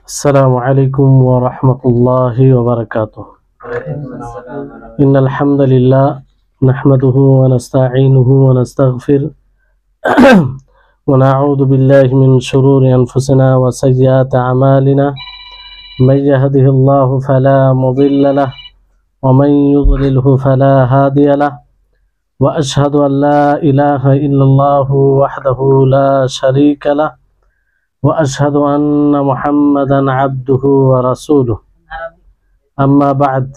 السلام عليكم ورحمة الله وبركاته. إن الحمد لله نحمده ونستعينه ونستغفره ونعوذ بالله من شرور أنفسنا وسيئات أعمالنا من يهده الله فلا مضل له ومن يضلله فلا هادي له وأشهد أن لا إله إلا الله وحده لا شريك له وأشهد أن محمدا عبده ورسوله أما بعد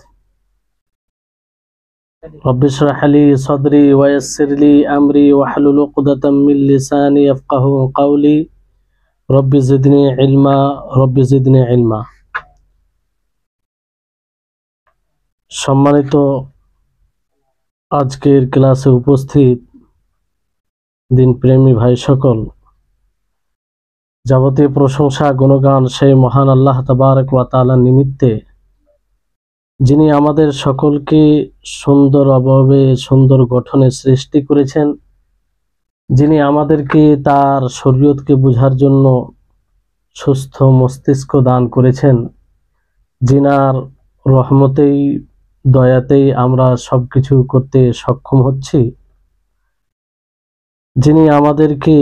رب اشرح لي صدري ويسر لي أمري واحلل عقدة من لساني يفقهوا قولي رب زدني علما رب زدني علما। সম্মানিত আজকের ক্লাসে উপস্থিত দিনপ্রেমী ভাই সকল, যাবতীয় প্রশংসা গুণগান সেই মহান আল্লাহ তাবারক ওয়া তাআলা নিমিত্তে, যিনি আমাদের সকলকে সুন্দর অভাবে সুন্দর গঠনে সৃষ্টি করেছেন, যিনি আমাদেরকে তার শরীয়তকে বোঝার জন্য সুস্থ মস্তিষ্ক দান করেছেন, যিনার রহমতেই দয়াতেই আমরা সবকিছু করতে সক্ষম হচ্ছি, যিনি আমাদেরকে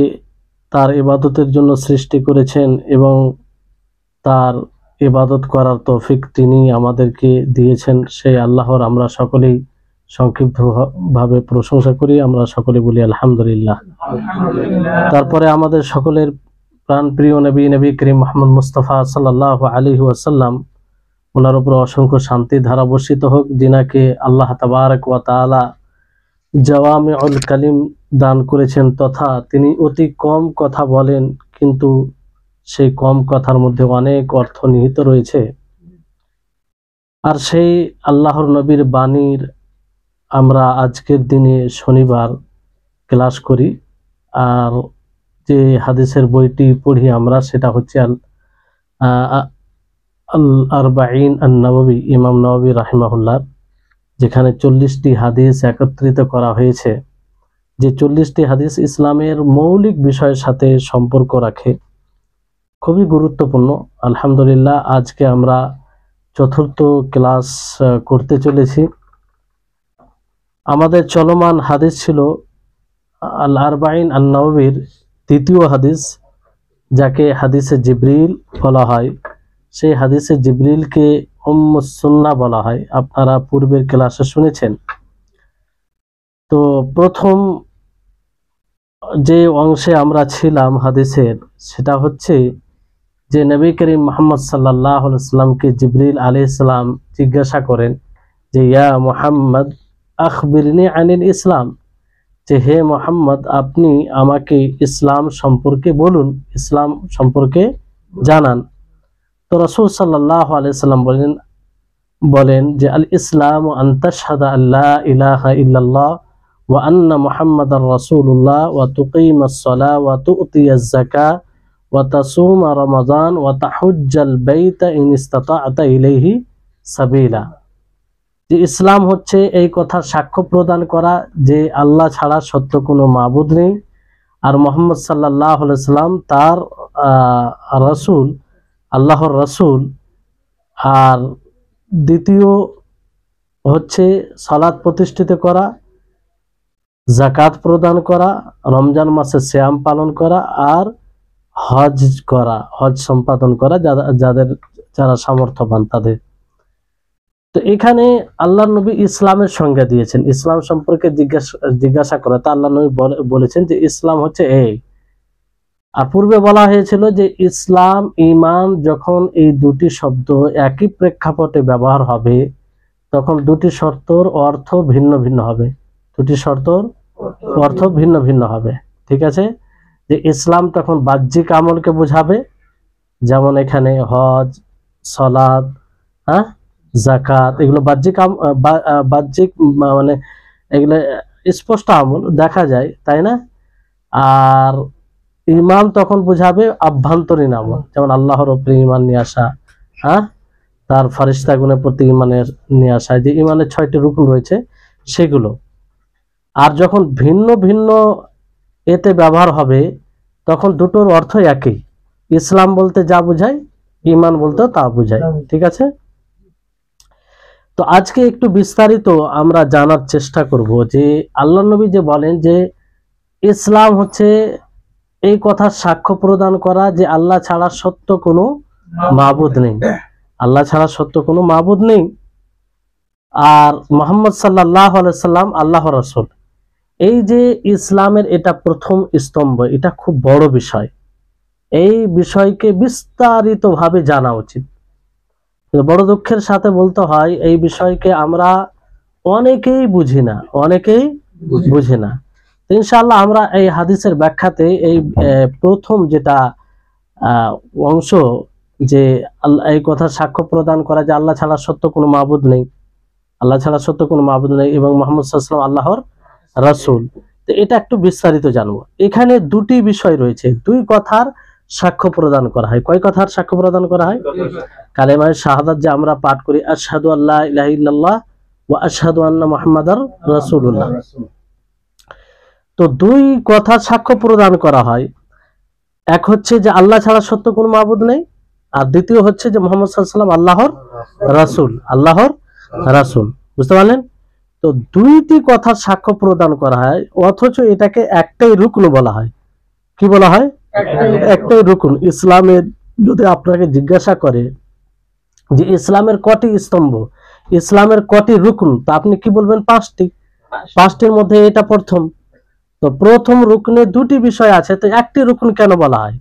তার ইবাদতের জন্য সৃষ্টি করেছেন এবং তার ইবাদত করার তৌফিক তিনি আমাদেরকে দিয়েছেন, সেই আল্লাহর আমরা সকলেই সংক্ষিপ্তভাবে প্রশংসা করি। আমরা সকলে বলি আলহামদুলিল্লাহ। তারপরে আমাদের সকলের প্রাণপ্রিয় নবী করিম মুহাম্মদ মুস্তাফা সাল্লাল্লাহু আলাইহি ওয়াসাল্লাম, ওনার উপর অসংখ্য শান্তি ধারা বর্ষিত হোক, যিনাকে আল্লাহ তাবারক ওয়া তাআলা জাওয়ামিউল কালিম দান করেছেন, তথা তিনি অতি কম কথা বলেন, কিন্তু সেই কম কথার মধ্যে অনেক অর্থ নিহিত রয়েছে। আর সেই আল্লাহর নবীর বাণীর আমরা আজকের দিনে শনিবার ক্লাস করি। আর যে হাদিসের বইটি পড়ি আমরা, সেটা হচ্ছে আল আরবাঈন আন-নববী, ইমাম নববী রাহিমাহুল্লাহ, যেখানে 40টি হাদিস একত্রিত করা হয়েছে। যে 40টি হাদিস ইসলামের মৌলিক বিষয়ের সাথে সম্পর্ক রাখে, খুবই গুরুত্বপূর্ণ। আলহামদুলিল্লাহ, আজকে আমরা চতুর্থ ক্লাস করতে চলেছি। আমাদের চলমান হাদিস ছিল আল আরবাঈন আন-নববীর তৃতীয় হাদিস, যাকে হাদিসে জিবরিল বলা হয়। সেই হাদিসে জিবরিলকে উম্মুস সুন্নাহ বলা হয়, আপনারা পূর্বের ক্লাসে শুনেছেন। তো প্রথম যে অংশে আমরা ছিলাম হাদিসের, সেটা হচ্ছে যে নবী করিম মুহাম্মদ সাল্লাল্লাহু আলাইহি ওয়াসাল্লামকে জিবরিল আলাইহিস সালাম জিজ্ঞাসা করেন যে ইয়া মুহাম্মদ আখবিরনি আনিল ইসলাম, যে হে মুহাম্মদ, আপনি আমাকে ইসলাম সম্পর্কে বলুন, ইসলাম সম্পর্কে জানান। তো রাসূল সাল্লাল্লাহু আলাইহি ওয়াসাল্লাম বলেন যে আল ইসলাম আন তাশহাদা আল্লা ইলাহা ইল্লাল্লাহ ওয়া আন্না মুহাম্মাদার রাসূলুল্লাহ ওয়া তুকিমাস সালাহ ওয়া তুতিয়াজ যাকাহ ওয়া তাসুমা রমাদান ওয়া তাহুজ্জাল বাইতা ইন ইসতাতা'তা ইলাইহি সাবিলা। যে ইসলাম হচ্ছে এই কথা সাক্ষ্য প্রদান করা যে আল্লাহ ছাড়া সত্য কোনো মাবুদ নেই, আর মুহাম্মদ সাল্লাল্লাহু আলাইহি ওয়াসাল্লাম তার রাসূল, আল্লাহর রাসূল। আর দ্বিতীয় হচ্ছে সালাত প্রতিষ্ঠিত করা, যাকাত প্রদান করা, রমজান মাসে সিয়াম পালন করা, আর হজ করা, হজ সম্পাদন করা যারা সামর্থ্যবান তাদের। তো এখানে আল্লাহর নবী ইসলামের সংজ্ঞা দিয়েছেন। ইসলাম সম্পর্কে জিজ্ঞাসা করা, তা আল্লাহর নবী বলেছেন যে ইসলাম হচ্ছে এই। আর পূর্বে বলা হয়েছিল যে ইসলাম ঈমান, যখন এই দুটি শব্দ একই প্রেক্ষাপটে ব্যবহার হবে, তখন দুটি শর্তর অর্থ ভিন্ন ভিন্ন হবে, দুটি শর্তর অর্থ ভিন্ন ভিন্ন হবে। ঠিক আছে, যে ইসলাম তখন বাহ্যিক আমলকে বোঝাবে, যেমন এখানে হজ, সালাত, যাকাত, এগুলো বাহ্যিক মানে এগুলো স্পষ্ট আমল, দেখা যায়, তাই না? আর ঈমান তখন বোঝাবে আভ্যন্তরীণ আমল, যেমন আল্লাহর উপরে ঈমান নিয়ে আসা, তার ফেরেশতাগণের প্রতি ঈমানের নিয়ে আসা, যে ঈমানের 6টি রুকন রয়েছে সেগুলো। আর যখন ভিন্ন ভিন্ন এতে ব্যবহার হবে, তখন দুটোর অর্থ একই। ইসলাম বলতে যা বোঝায় ঈমান বলতে তা বোঝায়। ঠিক আছে, তো আজকে একটু বিস্তারিত আমরা জানার চেষ্টা করব যে আল্লাহ নবী যে বলেন যে ইসলাম হচ্ছে এই কথার সাক্ষ্য প্রদান করা যে আল্লাহ ছাড়া সত্য কোনো মাবুদ নেই, আল্লাহ ছাড়া সত্য কোনো মাবুদ নেই, আর মুহাম্মদ সাল্লাল্লাহু আলাইহি সাল্লাম আল্লাহর রাসূল। এই যে ইসলামের এটা প্রথম স্তম্ভ, এটা খুব বড় বিষয়। এই বিষয়কে বিস্তারিতভাবে জানা উচিত। বড় দুঃখের সাথে বলতে হয় এই বিষয়কে আমরা অনেকেই বুঝি না, অনেকেই বুঝি না। ইনশাআল্লাহ আমরা এই হাদিসের ব্যাখ্যাতে এই প্রথম যেটা অংশ যে এই কথা সাক্ষ্য প্রদান করা যে আল্লাহ ছাড়া সত্য কোনো মাবুদ নেই, আল্লাহ ছাড়া সত্য কোনো মাবুদ নেই এবং মুহাম্মদ সাল্লাল্লাহু আলাইহি ওয়াসাল্লাম আল্লাহর রাসূল, তো এটা একটু বিস্তারিত জানবো। এখানে দুটি বিষয় রয়েছে, দুই কথার সাক্ষ্য প্রদান করা হয়। কয় কথার সাক্ষ্য প্রদান করা হয়? কালেমায়ে শাহাদাত যে আমরা পাঠ করি, আশহাদু আল্লা ইলাহা ইল্লাল্লাহ ওয়া আশহাদু আন্না মুহাম্মাদার রাসূলুল্লাহ। তো দুই কথা সাক্ষ্য প্রদান করা হয়। এক হচ্ছে যে আল্লাহ ছাড়া সত্য কোনো মাবুদ নেই, আর দ্বিতীয় হচ্ছে যে মুহাম্মদ সাল্লাল্লাহু আলাইহি ওয়াসাল্লাম আল্লাহর রাসূল, আল্লাহর রাসূল। বুঝতে পারলেন? তো দুইটি কথা সাক্ষ্য প্রদান করা হয়, অথচ এটাকে একটাই রুকন বলা হয়। কি বলা হয়? একটাই রুকন। ইসলামের যদি আপনাকে জিজ্ঞাসা করে যে ইসলামের কটি স্তম্ভ, ইসলামের কটি রুকন, তা আপনি কি বলবেন? পাঁচটি। পাঁচটির মধ্যে এটা প্রথম। তো প্রথম রুকনে দুটি বিষয় আছে, তো একটি রুকন কেন বলা হয়?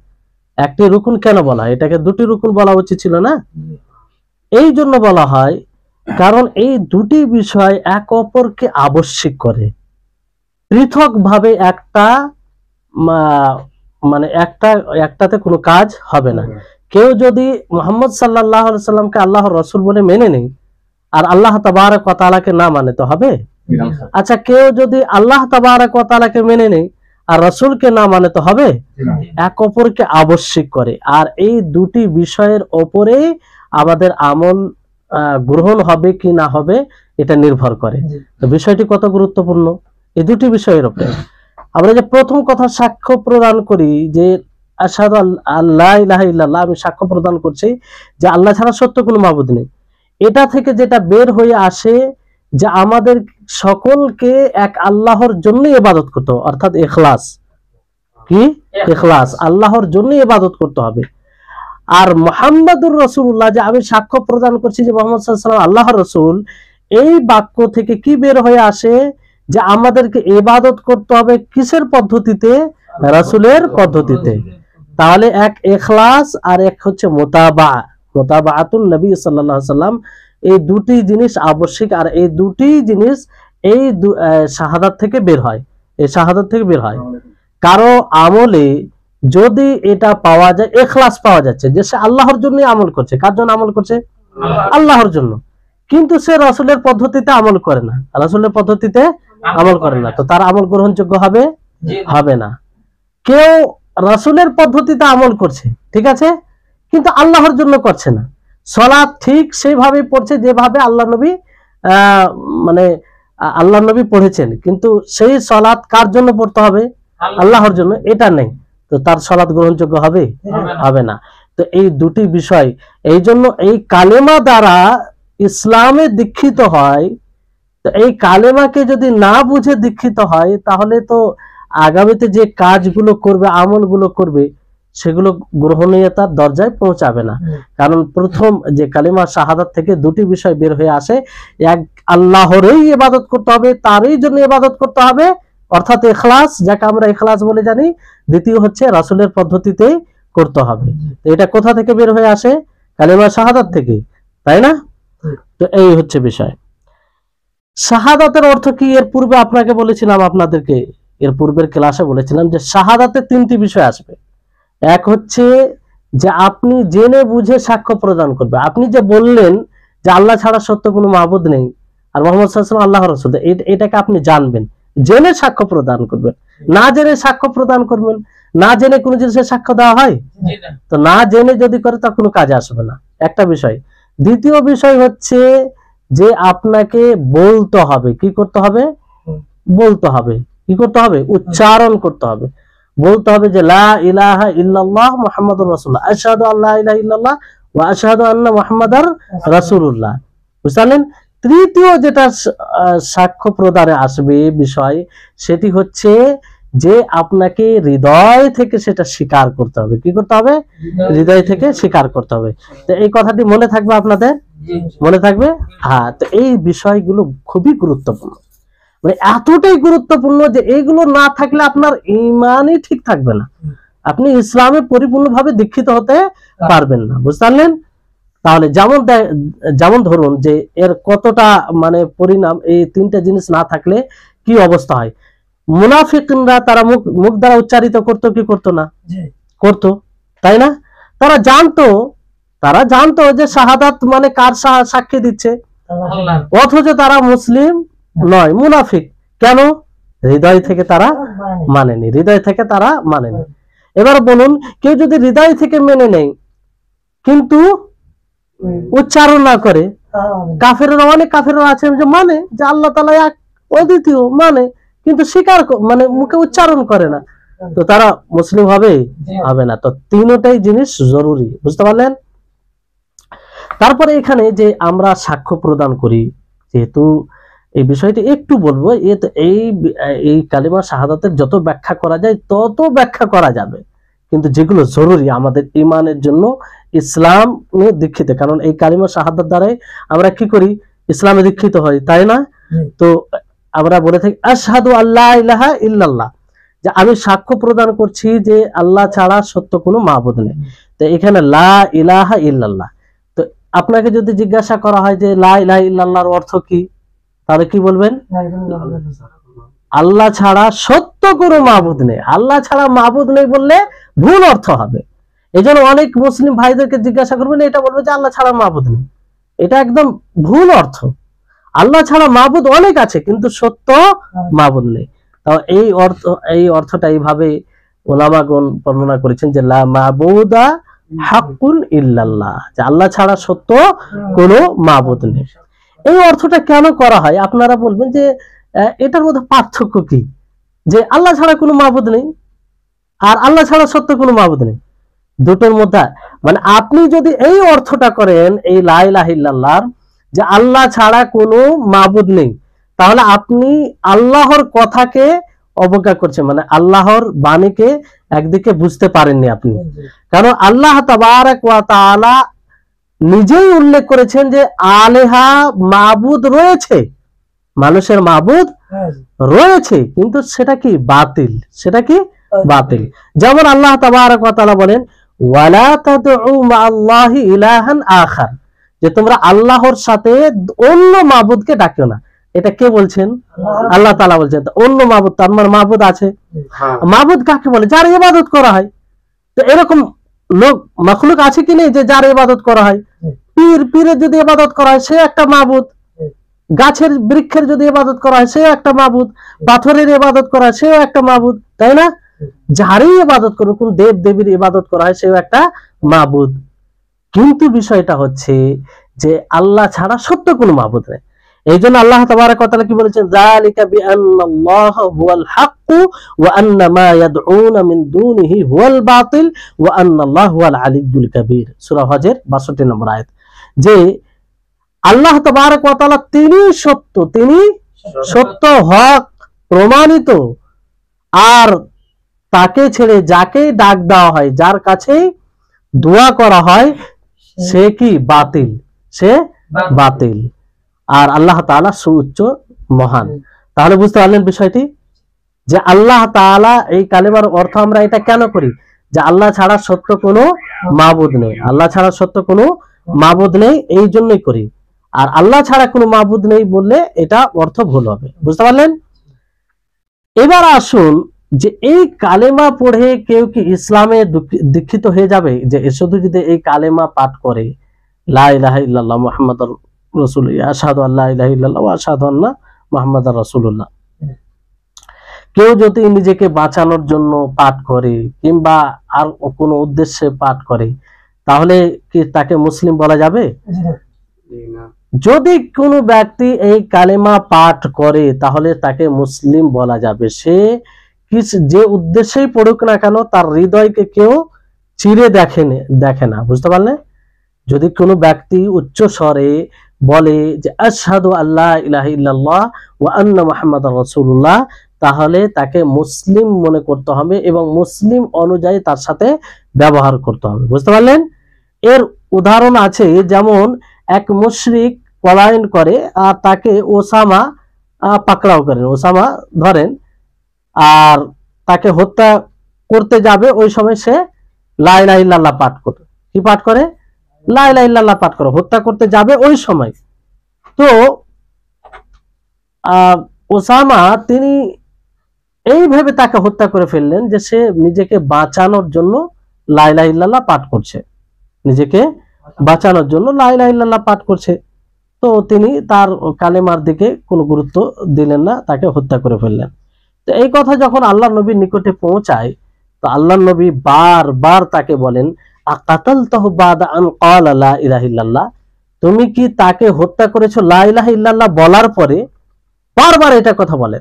একটি রুকন কেন বলা হয়? এটাকে দুটি রুকন বলা উচিত ছিল না? এই জন্য বলা হয় কারণ এই দুটি বিষয় এক অপরকে আবশ্যিক করে। পৃথক ভাবে একটা মানে একটাতে কোনো কাজ হবে না। কেউ যদি মুহাম্মদ সাল্লাল্লাহু আলাইহি সাল্লামকে আল্লাহর রাসূল বলে মেনে নেয় আর আল্লাহ তাবারক ওয়া তাআলাকে না মানে তো হবে? আচ্ছা, কেউ যদি আল্লাহ তাবারক ওয়া তাআলাকে মেনে নেয় আর রাসূলকে না মানে তো হবে? এক অপরকে আবশ্যিক করে। আর এই দুটি বিষয়ের উপরে আমাদের আমল গ্রহণ হবে কি না হবে এটা নির্ভর করে। তো বিষয়টি কত গুরুত্বপূর্ণ এই দুটি বিষয়ের উপরে। আমরা যে প্রথম কথা সাক্ষ্য প্রদান করি যে আশহাদু আল্লা ইলাহা ইল্লাল্লাহ, আমি সাক্ষ্য প্রদান করছি যে আল্লাহ ছাড়া সত্য কোনো মাবুদ নেই, এটা থেকে যেটা বের হয়ে আসে যে আমাদের সকলকে এক আল্লাহর জন্য ইবাদত করতে হবে, অর্থাৎ ইখলাস। কি? ইখলাস, আল্লাহর জন্য ইবাদত করতে হবে। আর মুহাম্মাদুর রাসূলুল্লাহ, যে আমি সাক্ষ্য প্রদান করছি যে মুহাম্মদ সাল্লাল্লাহু আলাইহি ওয়াসাল্লাম আল্লাহর রাসূল, এই বাক্য থেকে কি বের হয়ে আসে যে আমাদেরকে ইবাদত করতে হবে কিসের পদ্ধতিতে? রাসূলের পদ্ধতিতে। তাহলে এক ইখলাস আর এক হচ্ছে মুতাবাআতুন নবী সাল্লাল্লাহু আলাইহি ওয়াসাল্লাম, এই দুটি জিনিস আবশ্যক। আর এই দুটি জিনিস এই শাহাদাত থেকে বের হয়, এই শাহাদাত থেকে বের হয়। কারো আমলে যদি এটা পাওয়া যায়, ইখলাস পাওয়া যাচ্ছে যে সে আল্লাহর জন্য আমল করছে। কার জন্য আমল করছে? আল্লাহর জন্য। কিন্তু সে রাসূলের পদ্ধতিতে আমল করে না, রাসূলের পদ্ধতিতে আমল করে না, তো তার আমল গ্রহণযোগ্য হবে? হবে না। কেউ রাসূলের পদ্ধতিতে আমল করছে, ঠিক আছে, কিন্তু আল্লাহর জন্য করছে না। সালাত ঠিক সেইভাবে পড়ছে যেভাবে আল্লাহ নবী মানে আল্লাহ নবী পড়েছেন, কিন্তু সেই সালাত কার জন্য পড়তে হবে? আল্লাহর জন্য। এটা নেই, তো তার সালাত গ্রহণযোগ্য হবে? হবে না। তো এই দুটি বিষয়, এই জন্য এই কালেমা দ্বারা ইসলামে দীক্ষিত হয়। তো এই কালেমাকে যদি না বুঝে দীক্ষিত হয় তাহলে তো আগামীতে যে কাজগুলো করবে, আমলগুলো করবে, সেগুলো গ্রহণীয়তার দরজায় পৌঁছাবে না। কারণ প্রথম যে কালিমা শাহাদাত থেকে দুটি বিষয় বের হয়ে আসে, এক আল্লাহরই ইবাদত করতে হবে, তারই জন্য ইবাদত করতে হবে, অর্থাৎ ইখলাস, যাকে আমরা ইখলাস বলে জানি। দ্বিতীয় হচ্ছে রাসূলের পদ্ধতিতে করতে হবে। তো এটা কোথা থেকে বের হয়ে আসে? কালিমা শাহাদাত থেকে, তাই না? তো এই হচ্ছে বিষয়। শাহাদাতের অর্থ কি? এর পূর্বে আপনাকে বলেছিলাম, আপনাদেরকে এর পূর্বের ক্লাসে বলেছিলাম যে শাহাদাতে তিনটি বিষয় আসবে। এক হচ্ছে যে আপনি জেনে বুঝে সাক্ষ্য প্রদান করবে। আপনি যে বললেন যে আল্লাহ ছাড়া সত্য কোনো মাবুদ নেই আর মুহাম্মদ সাল্লাল্লাহু আলাইহি ওয়াসাল্লাম আল্লাহর রাসূল, এটাকে আপনি জানবেন, জেনে সাক্ষ্য প্রদান করবেন। না জেনে সাক্ষ্য প্রদান করবেন, না জেনে কোনো জিনিসের সাক্ষ্য দেওয়া হয়? তো না জেনে যদি করে তা কোনো কাজে আসবে না, একটা বিষয়। দ্বিতীয় বিষয় হচ্ছে যে আপনাকে বলতে হবে। কি করতে হবে? বলতে হবে। কি করতে হবে? উচ্চারণ করতে হবে। বলতে হবে যে লা ইলাহা ইল্লাল্লাহ মুহাম্মাদুর রাসূলুল্লাহ, আশহাদু আল্লা ইলাহা ইল্লাল্লাহ ওয়া আশহাদু আন্না মুহাম্মাদার রাসূলুল্লাহ। বুঝলেন? তৃতীয় যেটা সাক্ষ্য প্রদানে আসবে বিষয়, সেটি হচ্ছে যে আপনাকে হৃদয় থেকে সেটা স্বীকার করতে হবে। কি করতে হবে? হৃদয় থেকে স্বীকার করতে হবে। তো এই কথাটি মনে থাকবে আপনাদের? মনে থাকবে? হ্যাঁ। তো এই বিষয়গুলো খুবই গুরুত্বপূর্ণ, মানে এতটাই গুরুত্বপূর্ণ যে এইগুলো না থাকলে আপনার ঈমানই ঠিক থাকবে না, আপনি ইসলামে পরিপূর্ণভাবে দীক্ষিত হতে পারবেন না। বুঝতে পারলেন? তাহলে যেমন ধরুন যে এর কতটা মানে পরিণাম, এই তিনটা জিনিস না থাকলে কি অবস্থা হয়। মুনাফিকরা তারা মুখ দ্বারা উচ্চারিত করতো কি করতো না? করতো, তাই না? তারা জানতো যে শাহাদাত মানে কার সাক্ষী দিচ্ছে, অথচ তারা মুসলিম নয়, মুনাফিক। কেন? হৃদয় থেকে তারা মানেনি, হৃদয় থেকে তারা মানেনি। এবার বলুন, কেউ যদি হৃদয় থেকে মেনে নেয় কিন্তু উচ্চারণ না করে, কাফেররা, অনেক কাফেররা আছে যে মানে যে আল্লাহ তাআলা এক, অদ্বিতীয় মানে, কিন্তু স্বীকার মানে মুখে উচ্চারণ করে না, তো তারা মুসলিম হবে? হবে না। তো তিনটাই জিনিস জরুরি। বুঝতে পারলেন? তারপরে এখানে যে আমরা সাক্ষ্য প্রদান করি, যেহেতু এই বিষয়টি একটু বলবো, এই কালিমা শাহাদাতের যত ব্যাখ্যা করা যায় তত ব্যাখ্যা করা যাবে, কিন্তু যেগুলো জরুরি আমাদের ঈমানের জন্য, ইসলামে দীক্ষিত, কারণ এই কালিমা শাহাদাত দ্বারাই আমরা কি করি? ইসলামে দীক্ষিত হই, তাই না? তো আমরা বলে থাকি আশহাদু আল্লা ইলাহা ইল্লাল্লাহ, যে আমি সাক্ষ্য প্রদান করছি যে আল্লাহ ছাড়া সত্য কোনো মাবুদ নেই। তো এখানে লা ইলাহা ইল্লাল্লাহ, তো আপনাকে যদি জিজ্ঞাসা করা হয় যে লা ইলাহা ইল্লাল্লাহর অর্থ কি, তাহলে কি বলবেন? আল্লাহ ছাড়া সত্য কোনো মাবুদ নেই। আল্লাহ ছাড়া মাবুদ নেই বললে ভুল অর্থ হবে। এই জন্য অনেক মুসলিম ভাইদেরকে জিজ্ঞাসা করবেন, এটা বলবে যে আল্লাহ ছাড়া মাবুদ নেই, এটা একদম ভুল অর্থ। আল্লাহ ছাড়া মাবুদ অনেক আছে, কিন্তু সত্য মাবুদ নেই। তাও এই অর্থটা এইভাবে উলামাগণ বর্ণনা করেছেন যে লা মাবুদা হাক্কুন ইল্লাল্লাহ, যে আল্লাহ ছাড়া সত্য কোনো মাবুদ নেই। এই অর্থটা কেন করা হয়? আপনারা বলবেন যে এটার মধ্যে পার্থক্য কি, যে আল্লাহ ছাড়া কোনো মাবুদ নেই আর আল্লাহ ছাড়া সত্য কোনো মাবুদ নেই, দুটোর মধ্যে মানে আপনি যদি এই অর্থটা করেন এই লা ইলাহা ইল্লাল্লাহর, যে আল্লাহ ছাড়া কোনো মাবুদ নেই, তাহলে আপনি আল্লাহর কথাকে অবজ্ঞা করছেন, মানে আল্লাহর বাণীকে একদিকে বুঝতে পারেননি আপনি। কারণ আল্লাহ তাবারাক ওয়া তাআলা নিজেই উল্লেখ করেছেন যে আলেহা, মাবুদ রয়েছে, মানুষের মাবুদ রয়েছে, কিন্তু সেটা কি? বাতিল। সেটা কি? বাতিল। যেমন আল্লাহ তাবারাক ওয়া তাআলা বলেন ওয়ালা তাদউ মাআল্লাহি ইলাহান আখার, যে তোমরা আল্লাহর সাথে অন্য মাবুদকে ডাকিও না। এটা কে বলছেন? আল্লাহ তাআলা বলছেন। অন্য মাবুদ, তার মানে মাবুদ আছে। মাবুদ কাকে বলে? যার ইবাদত করা হয়। তো এরকম লোক মাখলুক আছে কি নেই যে যার ইবাদত করা হয়? পীরের যদি ইবাদত করা হয় সে একটা মাবুদ, গাছের বৃক্ষের যদি ইবাদত করা হয় সেও একটা মাবুদ, পাথরের ইবাদত করা হয় সেও একটা মাবুদ, তাই না? যারই ইবাদত করো, কোন দেব দেবীর ইবাদত করা হয় সেও একটা মাবুদ। কিন্তু বিষয়টা হচ্ছে যে আল্লাহ ছাড়া সত্য কোনো মাবুদ নেই। এই জন্য আল্লাহ তাবারাক ওয়া তাআলা কি বলেছেন? যালিকা বিআন্নাল্লাহা হুয়াল হাক্কু ওয়া আন্না মা ইয়াদউনা মিন দুনিহি হুয়াল বাতিল ওয়া আন্নাল্লাহা হুয়াল আলিয়্যুল কাবীর, সূরা হজের 62 নম্বর আয়াত। যে আল্লাহ তাবারাক ওয়া তাআলা তিনি সত্য, তিনি সত্য, হক প্রমাণিত, আর তাকে ছেড়ে যাকে ডাক দেওয়া হয়, যার কাছে দোয়া করা হয়, সে কি? বাতিল, সে বাতিল। আর আল্লাহ তাআলা সুউচ্চ, মহান। তাহলে বুঝতে পারলেন বিষয়টি, যে আল্লাহ তাআলা, এই কালেমার অর্থ আমরা এটা কেন করি? যে আল্লাহ ছাড়া সত্য কোনো মাবুদ নেই, আল্লাহ ছাড়া সত্য কোনো মাবুদ নেই, এই জন্যই করি। আর আল্লাহ ছাড়া কোনো মাবুদ নেই বললে এটা অর্থ ভুল হবে। বুঝতে পারলেন? এবার আসুন, যে এই কালেমা পড়ে কেউ কি ইসলামে দীক্ষিত হয়ে যাবে? যে শুধু যদি এই কালেমা পাঠ করে, লা ইলাহা ইল্লাল্লাহ মুহাম্মাদুর রাসূলুল্লাহ, আশহাদু আল্লা ইলাহা ইল্লাল্লাহ ওয়া আশহাদু আন্না মুহাম্মাদার রাসূলুল্লাহ, কেউ যদি নিজেকে বাঁচানোর জন্য পাঠ করে কিংবা আর কোনো উদ্দেশ্যে পাঠ করে, তাহলে কি তাকে মুসলিম বলা যাবে? যদি কোনো ব্যক্তি এই কালেমা পাঠ করে তাহলে তাকে মুসলিম বলা যাবে। সে যে উদ্দেশ্যেই পড়ুক না কেন, তার হৃদয়কে কেউ চিরে দেখে না। বুঝতে পারলে? যদি কোনো ব্যক্তি উচ্চ স্বরে বলে যে আশহাদু আল্লা ইলাহা ইল্লাল্লাহ ওয়া আন্না মুহাম্মাদার রাসূলুল্লাহ, তাহলে তাকে মুসলিম মনে করতে হবে এবং মুসলিম অনুযায়ী তার সাথে ব্যবহার করতে হবে। বুঝতে পারলেন? এর উদাহরণ আছে, যেমন এক মুশরিক পলায়ন করে আর তাকে ওসামা পাকড়াও করেন, ওসামা ধরেন আর তাকে হত্যা করতে যাবে, ওই সময় সে লা ইলাহা ইল্লাল্লাহ পাঠ করে। কি পাঠ করে? লা ইলাহা ইল্লাল্লাহ পাঠ করে হত্যা করতে যাবে ওই সময়। তো ওসামা তিনি এইভাবে তাকে হত্যা করে ফেললেন যে সে নিজেকে বাঁচানোর জন্য লা ইলাহা ইল্লাল্লাহ পাঠ করছে, নিজেকে বাঁচানোর জন্য লা ইলাহা ইল্লাল্লাহ পাঠ করছে। তো তিনি তার কালেমার দিকে কোনো গুরুত্ব দিলেন না, তাকে হত্যা করে ফেললেন। তো এই কথা যখন আল্লাহ নবীর নিকটে পৌঁছায়, তো আল্লাহ নবী বারবার তাকে বলেন আকাতালতাহু বাদা আন ক্বালা লা ইলাহা ইল্লাল্লাহ, তুমি কি তাকে হত্যা করেছো লা ইলাহা ইল্লাল্লাহ বলার পরে? বারবার এটা কথা বলে।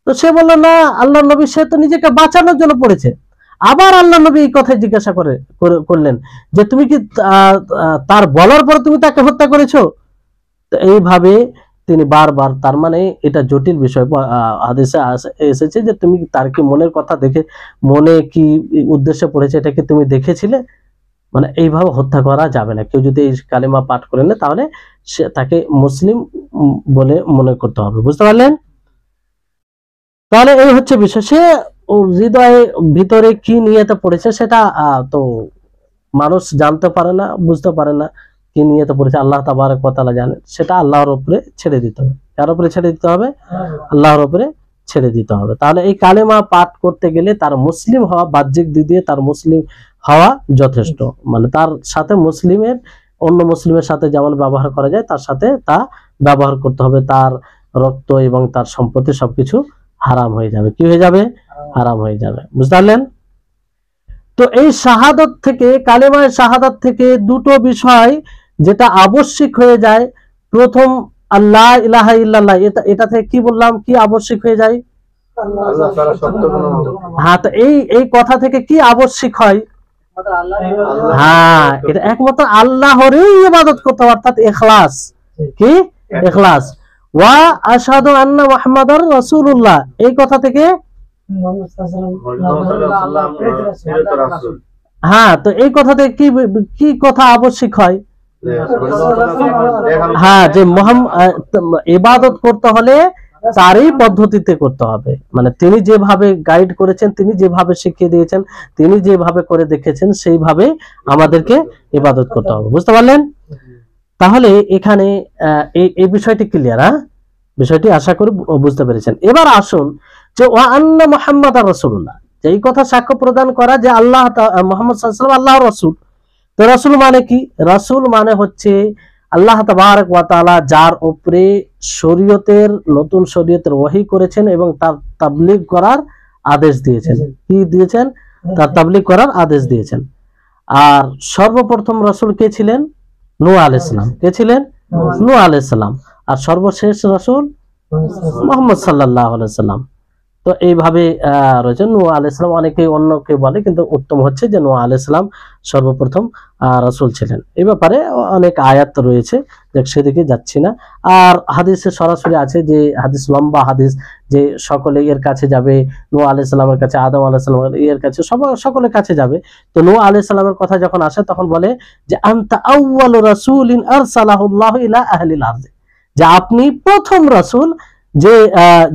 তো সে বলল না আল্লাহ নবী, সে তো নিজেকে বাঁচানোর জন্য পড়েছে। আবার আল্লাহ নবী এই কথা জিজ্ঞাসা করলেন যে তুমি কি তার বলার পরে তুমি তাকে হত্যা করেছো? তো এইভাবে তিনি বারবার, তার মানে এটা জটিল বিষয় হাদিসে এসেছে যে তুমি তার কি মনের কথা দেখে, মনে কি উদ্দেশ্যে পড়েছে এটা কি তুমি দেখেছিলে? মানে এইভাবে হত্যা করা যাবে না। কেউ যদি এই কালেমা পাঠ করে নেয় তাহলে সে তাকে মুসলিম বলে মনে করতে হবে। বুঝতে পারলেন? তাহলে এই হচ্ছে বিষয়। সে হৃদয়ে ভিতরে কি নিয়েতে পড়েছে সেটা তো মানুষ জানতে পারে না, বুঝতে পারে না কি নিয়েতে পড়েছে, আল্লাহ তাবারক ওয়া তাআলা জানেন। সেটা আল্লাহর উপরে ছেড়ে দিতে হবে। কার উপরে ছেড়ে দিতে হবে? আল্লাহর উপরে ছেড়ে দিতে হবে। তাহলে এই কালেমা পাঠ করতে গেলে তার মুসলিম হওয়া, বাহ্যিক দিক দিয়ে তার মুসলিম হওয়া যথেষ্ট। মানে তার সাথে মুসলিমের, অন্য মুসলিমের সাথে যেমন ব্যবহার করা যায় তার সাথে তা ব্যবহার করতে হবে। তার রক্ত এবং তার সম্পত্তি সবকিছু হারাম হয়ে যাবে। কি হয়ে যাবে? হারাম হয়ে যাবে। বুঝতে পারলেন? তো এই শাহাদাত থেকে, কালেমায়ে শাহাদাত থেকে দুটো বিষয় যেটা আবশ্যিক হয়ে যায়। প্রথম আল্লাহ ইলাহা ইল্লাল্লাহ, এটা থেকে কি বললাম, কি আবশ্যিক হয়ে যায়? হ্যাঁ, তো এই কথা থেকে কি আবশ্যিক হয়? হ্যাঁ, এটা একমাত্র আল্লাহরই ইবাদত করতে হবে, অর্থাৎ ইখলাস। কি? ইখলাস। ওয়া আশহাদু আন্না মুহাম্মাদার রাসূলুল্লাহ, এই কথা থেকে, হ্যাঁ, তো এই কথা থেকে কি কথা আবশ্যিক হয়? হ্যাঁ, যে ইবাদত করতে হলে তারই পদ্ধতিতে করতে হবে। মানে তিনি যেভাবে গাইড করেছেন, তিনি যেভাবে শিখিয়ে দিয়েছেন, তিনি যেভাবে করে দেখেছেন, সেইভাবে আমাদেরকে ইবাদত করতে হবে। বুঝতে পারলেন? তাহলে এখানে এই বিষয়টি ক্লিয়ার। হ্যাঁ, বিষয়টি আশা করি বুঝতে পেরেছেন। এবার আসুন যে ওয়া আন্না মুহাম্মাদার রাসূলুল্লাহ, যে এই কথা সাক্ষ্য প্রদান করা যে আল্লাহ মুহাম্মদ সাল্লাল্লাহু আলাইহি ওয়াসাল্লাম আল্লাহর রাসূল। তো রাসূল মানে কি? রাসূল মানে হচ্ছে আল্লাহ তাবারক ওয়া তাআলা যার উপরে শরীয়তের, নতুন শরীয়তের ওহী করেছেন এবং তার তাবলীগ করার আদেশ দিয়েছেন। কি দিয়েছেন? তার তাবলীগ করার আদেশ দিয়েছেন। আর সর্বপ্রথম রাসূল কে ছিলেন? নূহ আলাইহিস সালাম। কে ছিলেন? নূহ আলাইহিস সালাম। আর সর্বশেষ রাসূল মুহাম্মদ সাল্লাল্লাহু আলাইহি ওয়াসাল্লাম। তো এইভাবে রয়েছে নূহ আলাইহিস সালাম। অনেকে অন্যকে বলে, কিন্তু উত্তম হচ্ছে যে নূহ আলাইহিস সালাম সর্বপ্রথম রাসূল ছিলেন। এই ব্যাপারে অনেক আয়াত রয়েছে, সেদিকে যাচ্ছি না। আর হাদিসে সরাসরি আছে যে হাদিস, লম্বা হাদিস, যে সকলে এর কাছে যাবে, নূহ আলাইহিস সালামের কাছে, আদম আলাইহিস সালাম এর কাছে, সকলের কাছে যাবে। তো নূহ আলাইহিস সালামের কথা যখন আসে তখন বলে যে আনতা আউয়ালু রাসূলিন আরসালাহুল্লাহু ইলা আহলিল আরদ, যে আপনি প্রথম রাসূল,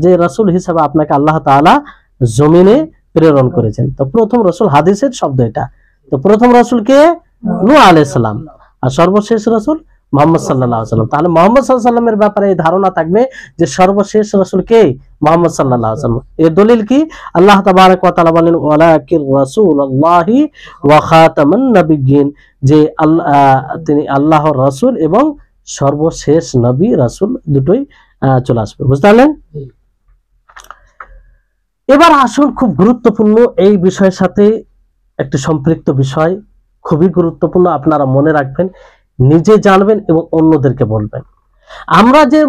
যে রাসূল হিসেবে আপনাকে আল্লাহ তাআলা জমিনে প্রেরণ করেছেন। তো প্রথম রাসূল, হাদিসের শব্দ এটা। তো প্রথম রাসূল কে? নূহ আলাইহিস সালাম। আর সর্বশেষ রাসূল মুহাম্মদ সাল্লাল্লাহু আলাইহি ওয়াসাল্লাম। তাহলে মুহাম্মদ সাল্লাল্লাহু আলাইহি ওয়াসাল্লামের ব্যাপারে এই ধারণা থাকবে যে সর্বশেষ রাসূল কে? মুহাম্মদ সাল্লাল্লাহু আলাইহি ওয়াসাল্লাম। এর দলিল কি? আল্লাহ তাবারক ওয়া তাআলা বলেন ওয়ালাকির রাসূলুল্লাহি ওয়া খাতামান নাবিয়্যিন, যে তিনি আল্লাহর রাসূল এবং সর্বশেষ নবী রাসূল দুটোই চলে আসবে। বুঝতে পারলেন? এবার আসুন, খুব গুরুত্বপূর্ণ এই বিষয়ের সাথে একটি সম্পৃক্ত বিষয়, খুবই গুরুত্বপূর্ণ, আপনারা মনে রাখবেন, নিজে জানবেন এবং অন্যদেরকে বলবেন। আমরা যে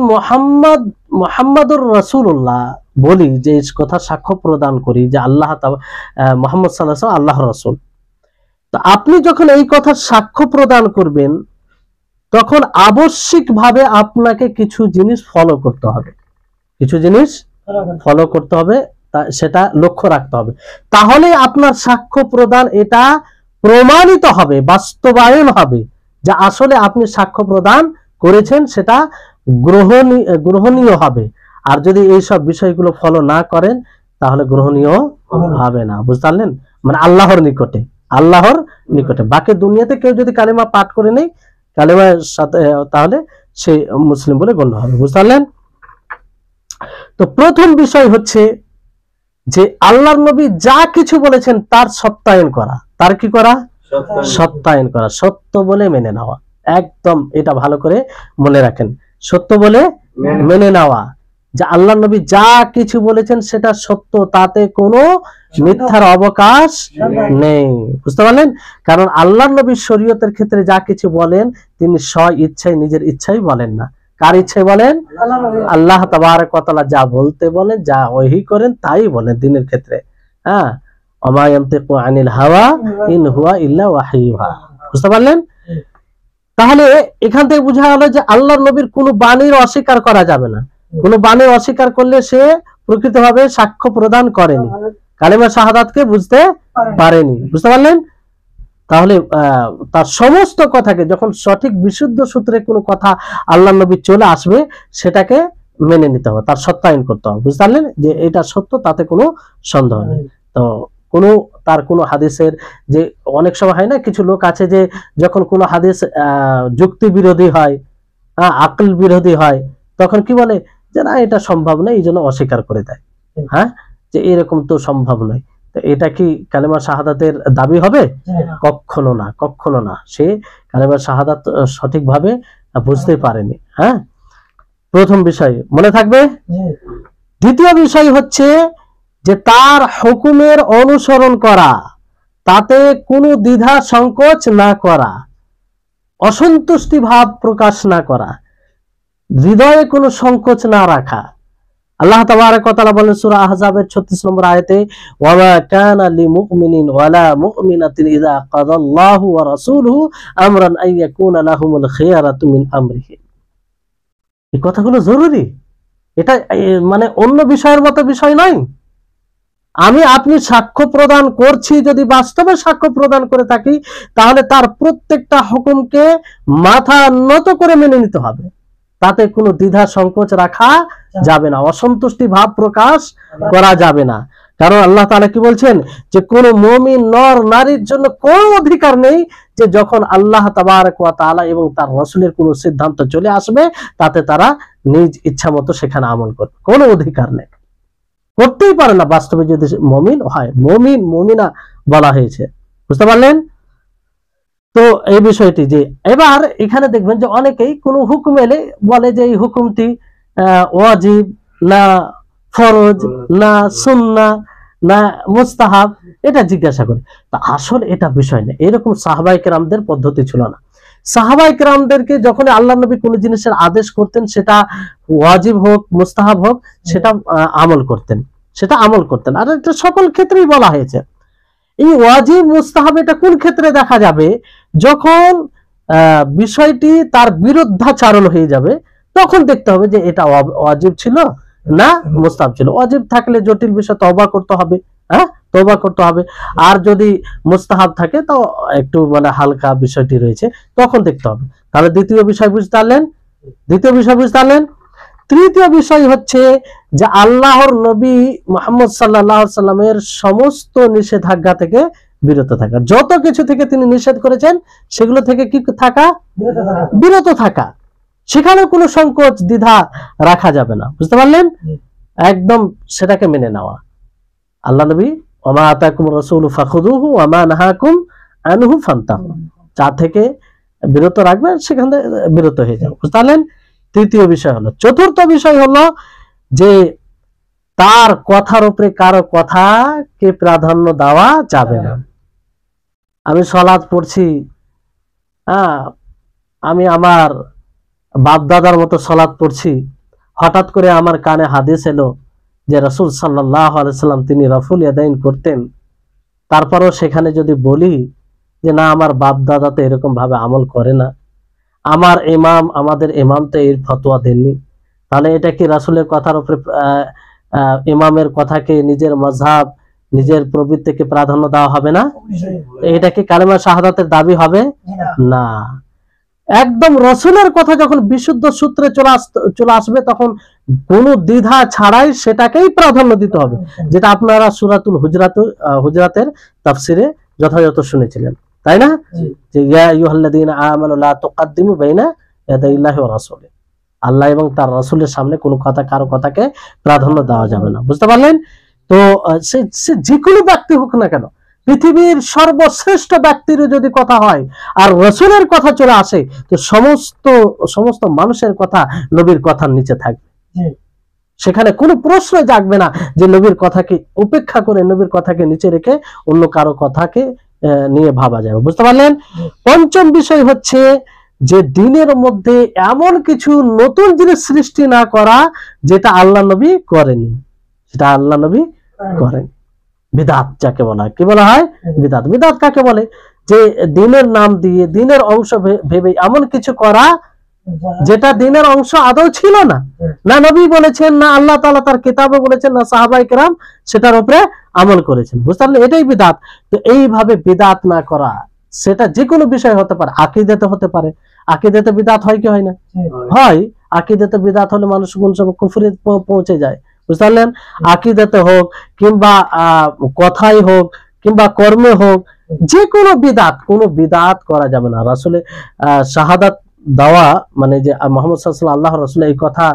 মুহাম্মাদুর রাসূলুল্লাহ বলি, যে কথা সাক্ষ্য প্রদান করি যে আল্লাহ মুহাম্মদ সাল্লাল্লাহু আলাইহি ওয়াসাল্লাম আল্লাহর রাসূল, তো আপনি যখন এই কথার সাক্ষ্য প্রদান করবেন তখন আবশ্যিকভাবে আপনাকে কিছু জিনিস ফলো করতে হবে, কিছু জিনিস ফলো করতে হবে, সেটা লক্ষ্য রাখতে হবে। তাহলে আপনার সাক্ষ্য প্রদান এটা প্রমাণিত হবে, বাস্তবায়ন হবে যে আসলে আপনি সাক্ষ্য প্রদান করেছেন, সেটা গ্রহণীয় হবে। আর যদি এইসব বিষয়গুলো ফলো না করেন তাহলে গ্রহণীয় হবে না, বুঝতে পারলেন? মানে আল্লাহর নিকটে, আল্লাহর নিকটে। বাকি দুনিয়াতে কেউ যদি কালিমা পাঠ করে নেই কালিমার সাথে, তাহলে সে মুসলিম বলে গণ্য হবে, বুঝতে পারলেন? তো প্রথম বিষয় হচ্ছে যে আল্লাহর নবী যা কিছু বলেছেন তার সত্যায়ন করা। তার কি করা? সত্যায়ন করা, সত্য বলে মেনে নেওয়া। একদম এটা ভালো করে মনে রাখেন, সত্য বলে মেনে নেওয়া, যে আল্লাহর নবী যা কিছু বলেছেন সেটা সত্য, তাতে কোনো মিথ্যার অবকাশ নেই, বুঝতে পারলেন? কারণ আল্লাহর নবী শরীয়তের ক্ষেত্রে যা কিছু বলেন তিনি স্ব ইচ্ছায়, নিজের ইচ্ছাই বলেন না। কার ইচ্ছায় বলেন? আল্লাহ তাবারক ওয়া তাআলা যা বলতে বলেন, যা ওহী করেন তাই বলেন দিনের ক্ষেত্রে। হ্যাঁ, ওমা ইয়ানতিকু আনিল হাওয়া ইন হুয়া ইল্লা ওয়াহয়ুহা, বুঝতে পারলেন? তাহলে এখান থেকে বোঝা গেল যে আল্লাহর নবীর কোনো বাণীর অস্বীকার করা যাবে না। কোনো বাণীর অস্বীকার করলে সে প্রকৃতভাবে সাক্ষ্য প্রদান করেনি, কালিমা শাহাদাতকে বুঝতে পারেনি, বুঝতে পারলেন? তাহলে তার সমস্ত কথাকে, যখন সঠিক বিশুদ্ধ সূত্রে কোনো কথা আল্লাহর নবী চলে আসবে সেটাকে মেনে নিতে হবে, তার সত্যায়ন করতে হবে, বুঝতে পারলেন? যে এটা সত্য, তাতে কোনো সন্দেহ নেই। তো তার কোনো হাদিসের, যে অনেক সময় হয় না, কিছু লোক আছে যে যখন কোনো হাদিস যুক্তি বিরোধী হয়, আকল বিরোধী হয়, তখন কি বলে যে না এটা সম্ভব নয়, এই জন্য অস্বীকার করে দেয়। হ্যাঁ, যে এরকম তো সম্ভব নয়। তো এটা কি কালেমা শাহাদাতের দাবি হবে? কখনো না, কখনো না। সে কালেমা শাহাদাত সঠিকভাবে বুঝতে পারেনি। হ্যাঁ, প্রথম বিষয় মনে থাকবে। দ্বিতীয় বিষয় হচ্ছে যে তার হুকুমের অনুসরণ করা, তাতে কোনো দ্বিধা সংকোচ না করা, অসন্তুষ্টি ভাব প্রকাশ না করা, হৃদয়ে কোনো সংকোচ না রাখা। আল্লাহ তাবারক ওয়া তাআলা বলেন সূরা আহজাবের 36 নম্বর আয়াতে, ওয়া মা কানা লিমুমিনিন ওয়ালা মুমিনাতিন ইযা কাদাল্লাহু ওয়া রাসূলুহু আমরান আইয়াকুনা লাহুমুল খিয়ারাতু মিন আমরিহিম। এই কথাগুলো জরুরি, এটা মানে অন্য বিষয়ের মতো বিষয় নয়। আমি আপনি সাক্ষ্য প্রদান করছি, যদি বাস্তবে সাক্ষ্য প্রদান করে থাকি তাহলে তার প্রত্যেকটা হুকুমকে মাথা নত করে মেনে নিতে হবে, তাতে কোনো দ্বিধা সংকোচ রাখা যাবে না, অসন্তুষ্টি ভাব প্রকাশ করা যাবে না। কারণ আল্লাহ তাআলা কি বলছেন যে কোন মুমিন নর নারীর জন্য কোনো অধিকার নেই যে যখন আল্লাহ তাবারক ওয়া তাআলা এবং তার রাসূলের কোনো সিদ্ধান্ত চলে আসবে তাতে তারা নিজ ইচ্ছা মতো সেখানে আমল করবে, কোনো অধিকার নেই, করতেই পারে না। বাস্তবে যদি মুমিন হয়, মুমিন মুমিনা বলা হয়েছে, বুঝতে পারলেন? তো এই বিষয়টি, যে এবার এখানে দেখবেন যে অনেকেই কোনো হুকুম এলে বলে যে এই হুকুমটি ওয়াজিব না ফরজ না সুন্নাহ না মুস্তাহাব, এটা জিজ্ঞাসা করে। তা আসলে এটা বিষয় না, এরকম সাহাবায়ে কেরামদের পদ্ধতি ছিল না। সাহাবায়ে কেরামদেরকে যখন আল্লাহ নবী কোনো জিনিসের আদেশ করতেন, সেটা ওয়াজিব হোক মুস্তাহাব হোক, সেটা আমল করতেন, সেটা আমল করতেন। আর এটা সকল ক্ষেত্রেই বলা হয়েছে। এই ওয়াজিব মুস্তাহাব এটা কোন ক্ষেত্রে দেখা যাবে? যখন বিষয়টি তার বিরুদ্ধাচরণ হয়ে যাবে, তখন দেখতে হবে যে এটা ওয়াজিব ছিল না মুস্তাহাব ছিল। ওয়াজিব থাকলে জটিল বিষয় তওবা করতে হবে, হ্যাঁ তওবা করতে হবে। আর যদি মুস্তাহাব থাকে তো একটু মানে হালকা বিষয়টি রয়েছে, তখন দেখতে হবে। তাহলে দ্বিতীয় বিষয় বুঝতে পারলেন, দ্বিতীয় বিষয় বুঝতে পারলেন। তৃতীয় বিষয় হচ্ছে যে আল্লাহর নবী মুহাম্মদ সাল্লাল্লাহু আলাইহি সাল্লামের সমস্ত নিষেধাজ্ঞা থেকে বিরত থাকা, যত কিছু থেকে তিনি নিষেধ করেছেন সেগুলো থেকে কি থাকা? বিরত থাকা, সেখানে কোনো সংকোচ দ্বিধা রাখা যাবে না, বুঝতে পারলেন? একদম সেটাকে মেনে নেওয়া। আল্লাহ নবী ওয়া মা আতাকুম রাসূলু ফাখুযুহু ওয়া মা নাহাকুম আনহু ফান্তাহু, যা থেকে বিরত রাখবে সেখান থেকে বিরত হয়ে যাও, বুঝতে পারলেন? তৃতীয় বিষয় হলো। চতুর্থ বিষয় হলো যে তার কথার উপরে কারো কথাকে প্রাধান্য দেওয়া যাবে না। আমি সালাত পড়ছি, আমি আমার বাপ দাদার মতো সালাত পড়ছি, হঠাৎ করে আমার কানে হাদিস এলো যে রাসূল সাল্লাল্লাহু আলাইহি সাল্লাম তিনি রাফুল ইয়াদাইন করতেন, তারপরও সেখানে যদি বলি যে না আমার বাপ দাদা তো এরকম ভাবে আমল করে না, আমাদের ইমাম তো এর ফতোয়া দেননি, তাহলে এটা কি রাসূলের কথার উপরে ইমামের কথাকে নিজের মাযহাব নিজের প্রবৃত্তিকে প্রাধান্য দেওয়া হবে না? এটা কি কালেমা শাহাদাতের দাবি হবে না। একদম রাসূলের কথা যখন বিশুদ্ধ সূত্রে চলে আসবে তখন কোনো দ্বিধা ছাড়াই সেটাকেই প্রাধান্য দিতে হবে, যেটা আপনারা সূরাতুল হুজরাতের তাফসিরে যথাযথ শুনেছিলেন, তাই না? যে ইয়া আইয়ুহাল্লাযীনা আমানু লা তুকাদ্দিমু বাইনা ইয়াদাইল্লাহি ওয়া রাসূলি, আল্লাহ এবং তার রাসূলের সামনে কোনো কারো কথাকে প্রাধান্য দেওয়া যাবে না। বুঝতে পারলেন? তো সে যে কোনো ব্যক্তি হোক না কেন, পৃথিবীর সর্বশ্রেষ্ঠ ব্যক্তির যদি কথা হয় আর রাসূলের কথা চলে আসে তো সমস্ত মানুষের কথা নবীর কথার নিচে থাকবে, সেখানে কোনো প্রশ্ন জাগবে না যে নবীর কথাকে উপেক্ষা করে নবীর কথাকে নিচে রেখে অন্য কারো কথাকে নিয়ে ভাবা যাবে। বুঝতে পারলেন? পঞ্চম বিষয় হচ্ছে যে দিনের মধ্যে এমন কিছু নতুন জিনিস সৃষ্টি না করা যেটা আল্লাহ নবী করেনি, সেটা আল্লাহ নবী করেন। বিদআত যাকে বলা হয়, কি বলা হয়? বিদআত। বিদআত কাকে বলে? যে দিনের নাম দিয়ে দিনের অংশ ভেবে এমন কিছু করা যেটা দিনের অংশ আদৌ ছিল না, না নবী বলেছেন, না আল্লাহ তাআলা তার কিতাবে বলেছেন, না সাহাবায়ে কেরাম সেটার উপরে আমল করেছেন। বুঝতে পারলেন? এটাই বিদআত। তো এইভাবে বিদআত না করা, সেটা যে কোনো বিষয় হতে পারে, আকীদাতে হতে পারে। আকীদাতে বিদআত হয় কি হয় না? হয়। আকীদাতে বিদআত হলে মানুষ কোন সব কুফরে পৌঁছে যায়। বুঝতে পারলেন? আকীদাতে হোক কিংবা কথাই হোক কিংবা কর্মে হোক, যে কোনো বিদআত করা যাবে না। রাসূলের শাহাদাত দেওয়া মানে যে মুহাম্মদ সাল্লাল্লাহু আলাইহি ওয়াসাল্লাম আল্লাহর রাসূল এই কথা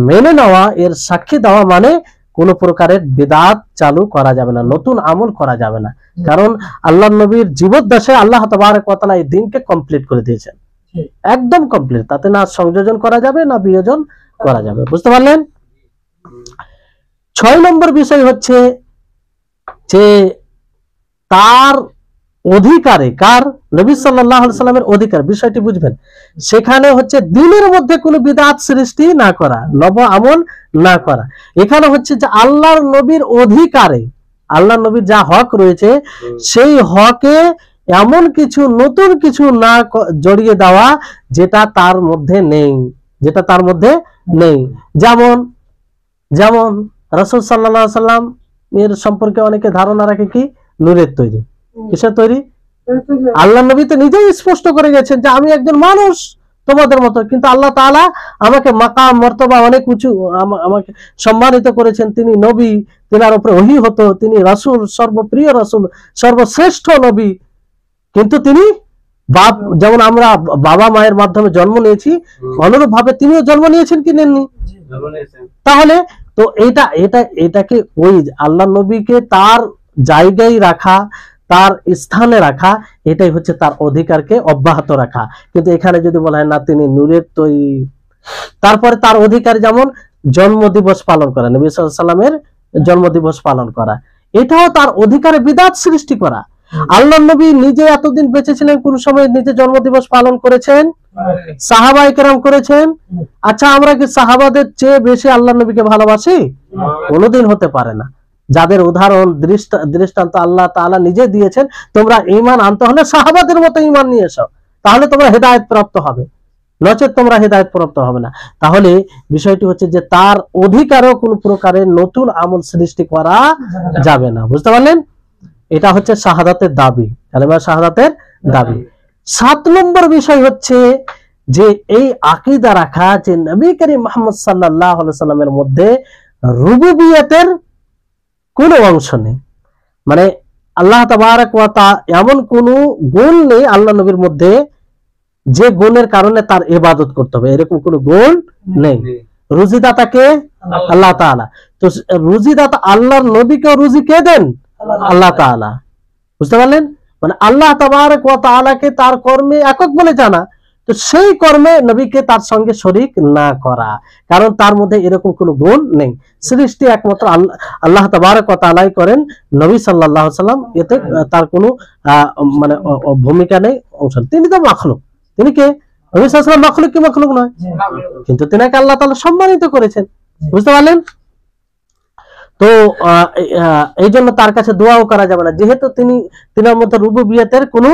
মেনে নেওয়া, এর সাক্ষী দেওয়া মানে কোন প্রকারের বিদআত চালু করা যাবে না, নতুন আমল করা যাবে না। কারণ আল্লাহর নবীর জীবদ্দশায় আল্লাহ তাবারক ওয়া তাআলা এই দিনকে কমপ্লিট করে দিয়েছেন, একদম কমপ্লিট। তাতে না সংযোজন করা যাবে না বিয়োজন করা যাবে। বুঝতে পারলেন? 6 নম্বর বিষয় হচ্ছে যে তার অধিকারে, কার? নবী সাল্লাল্লাহু আলাইহি সাল্লামের অধিকার, বিষয়টি বুঝবেন। সেখানে হচ্ছে দিনের মধ্যে কোনো বিদআত সৃষ্টি না করা, নব আমল না করা। এখানে হচ্ছে যে আল্লাহর নবীর অধিকারে, আল্লাহর নবীর যা হক রয়েছে সেই হকে এমন কিছু নতুন কিছু না জড়িয়ে দেওয়া যেটা তার মধ্যে নেই, যেমন রাসূল সাল্লাল্লাহু আলাইহি সাল্লাম এর সম্পর্কে অনেকে ধারণা রাখে কি নূরের তৈরি। কিসের তৈরি? আল্লাহ নবী তো নিজেই স্পষ্ট করে গেছেন যে আমি একজন মানুষ তোমাদের মতো, কিন্তু আল্লাহ তাআলা আমাকে মাকাম মর্তবা অনেক উঁচু, আমাকে সম্মানিত করেছেন। তিনি নবী, তিনার উপরে ওহী হতো, তিনি রাসূল, সর্বপ্রিয় রাসূল, সর্বশ্রেষ্ঠ নবী। কিন্তু তিনি যেমন আমরা বাবা মায়ের মাধ্যমে জন্ম নিয়েছি, অনুরূপ ভাবে তিনিও জন্ম নিয়েছেন কি নেননি? তাহলে তো এটাকে ওই আল্লাহ নবীকে তার জায়গায় রাখা, তার স্থানে রাখা, এটাই হচ্ছে তার অধিকারকে অব্যাহত রাখা। কিন্তু এখানে যদি বলা হয় না তিনি নূরের তৈরি, তারপরে তার অধিকার যেমন জন্মদিবস পালন করা, নবী সাল্লাল্লাহু আলাইহি সাল্লামের জন্মদিবস পালন করা, এটাও তার অধিকারে বিদআত সৃষ্টি করা। আল্লাহ নবী নিজে এতদিন বেঁচে ছিলেন, কোন সময় নিজে জন্মদিবস পালন করেছেন? সাহাবায়ে কেরাম করেছেন। আচ্ছা, আমরা কি সাহাবাদের চেয়ে বেশি আল্লাহ নবীকে ভালোবাসি? কোনোদিন হতে পারে না। যাদের উদাহরণ দৃষ্টান্ত আল্লাহ তাআলা নিজে দিয়েছেন, তোমরা ঈমান আনতে হলে সাহাবাদের মতো ঈমান নিয়ে এসো, তাহলে তোমরা হেদায়েত প্রাপ্ত হবে, নচেত তোমরা হেদায়েত প্রাপ্ত হবে না। তাহলে বিষয়টি হচ্ছে যে তার অধিকারও কোন প্রকারের নতুন আমল সৃষ্টি করা যাবে না। বুঝতে পারলেন? এটা হচ্ছে শাহাদাতের দাবি, কালেমা শাহাদাতের দাবি। 7 নম্বর বিষয় হচ্ছে যে এই আকীদা রাখা যে নবী করিম মুহাম্মদ সাল্লাল্লাহু আলাইহি সাল্লামের মধ্যে রুবুবিয়তের কোনো অংশ নেই, মানে আল্লাহ তাবারক ওয়া তাআলা এমন কোনো গুণ নেই আল্লাহ নবীর মধ্যে যে গুণের কারণে তার ইবাদত করতে হবে, এরকম কোনো গুণ নেই। রুজিদাতাকে আল্লাহ তাআলা, তো রুজিদাতা আল্লাহর নবীকে রুজি কে দেন? আল্লাহ তাআলা। বুঝতে পারলেন? মানে আল্লাহ তাবারক ওয়া তাআলাকে তার কর্মে একক বলে জানা, তো সেই কর্মে নবীকে তার সঙ্গে শরীক না করা, কারণ তার মধ্যে এরকম কোনো গুণ নেই। সৃষ্টি একমাত্র আল্লাহ তাবারক ওয়া তাআলাই করেন, নবী সাল্লাল্লাহু আলাইহি সাল্লাম এতে তার কোনো মানে ভূমিকা নেই, অংশ। তিনি তো মাখলুক, তিনি কে? নবী সাল্লাল্লাহু আলাইহি সাল্লাম মাখলুক কি মাখলুক নয়? কিন্তু তিনাকে আল্লাহ তাআলা সম্মানিত করেছেন। বুঝতে পারলেন? তো এই জন্য তার কাছে দোয়াও করা যাবে না, যেহেতু তিনার মধ্যে রুবুবিয়তের কোনো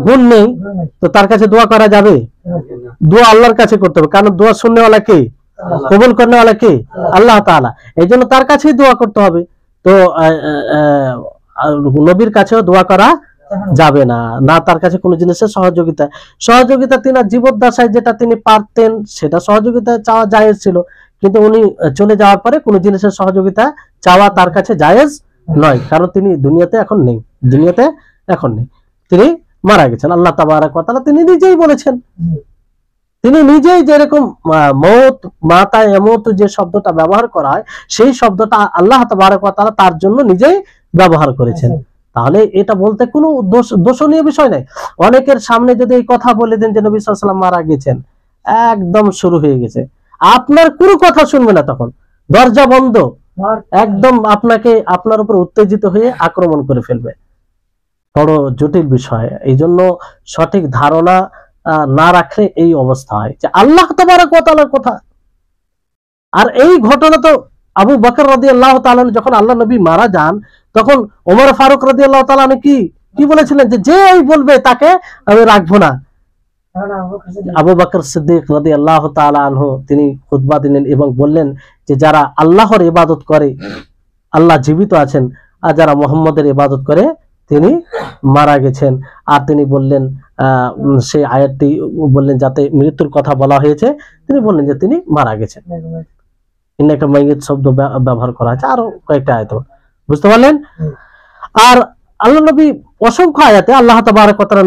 গুণ নেই, তো তার কাছে দোয়া করা যাবে? দোয়া আল্লাহর কাছে করতে হবে, কারণ দোয়া শুননেওয়ালা কে, কবুল করনেওয়ালা কে, আল্লাহ তাআলা। এই জন্য তার কাছেই দোয়া করতে হবে। তো নবীর কাছেও দোয়া করা যাবে না, না তার কাছে কোনো জিনিসের সহযোগিতা তিনি জীবদ্দশায় যেটা তিনি পারতেন সেটা সহযোগিতা চাওয়া জায়েজ ছিল, কিন্তু উনি চলে যাওয়ার পরে কোনো জিনিসের সহযোগিতা চাওয়া তার কাছে জায়েজ নয়, কারণ তিনি দুনিয়াতে এখন নেই, তিনি মারা গেছেন। আল্লাহ তাবারক ওয়া তাআলা তিনি নিজেই বলেছেন, তিনি নিজেই যেরকম মৌত, মাতা এমত যে শব্দটা ব্যবহার করা হয় সেই শব্দটা আল্লাহ তাবারক ওয়া তাআলা তার জন্য নিজেই ব্যবহার করেছেন। তাহলে এটা বলতে কোনো দোষণীয় বিষয় নাই। অনেকের সামনে যদি এই কথা বলে দেন যে নবী সাল্লাল্লাহু আলাইহি ওয়াসাল্লাম মারা গেছেন, একদম শুরু হয়ে গেছে, আপনার কোনো কথা শুনবে না, তখন দরজা বন্ধ, একদম আপনার উপর উত্তেজিত হয়ে আক্রমণ করে ফেলবে। বড় জটিল বিষয়। এই জন্য সঠিক ধারণা না রাখলে এই অবস্থা হয় যে আল্লাহ তাবারক ওয়া তাআলার কথা। আর এই ঘটনা তো আবু বকর রাদিয়াল্লাহু তাআলা যখন আল্লাহ নবী মারা যান, তখন ওমর ফারুক রাদিয়াল্লাহু তাআলা কি বলেছিলেন যে এই বলবে তাকে আমি রাখবো না। আবু বকর সিদ্দিক রাদিয়াল্লাহু তাআলা আনহু তিনি খুতবা দিলেন এবং বললেন যে যারা আল্লাহর ইবাদত করে আল্লাহ জীবিত আছেন, আর যারা মুহাম্মদের ইবাদত করে তিনি মারা গেছেন। আর তিনি বললেন সেই আয়াতটি বললেন যাতে মৃত্যুর কথা বলা হয়েছে, তিনি বললেন যে তিনি মারা গেছেন। ইন্নাকা মাইয়িত শব্দ ব্যবহার করা আছে আরো কয়েকটা আয়াত, বুঝতে পারলেন? আর আল্লাহ নবী অসংখ্য আয়াতে আল্লাহ তাবারক ওয়া তাআলা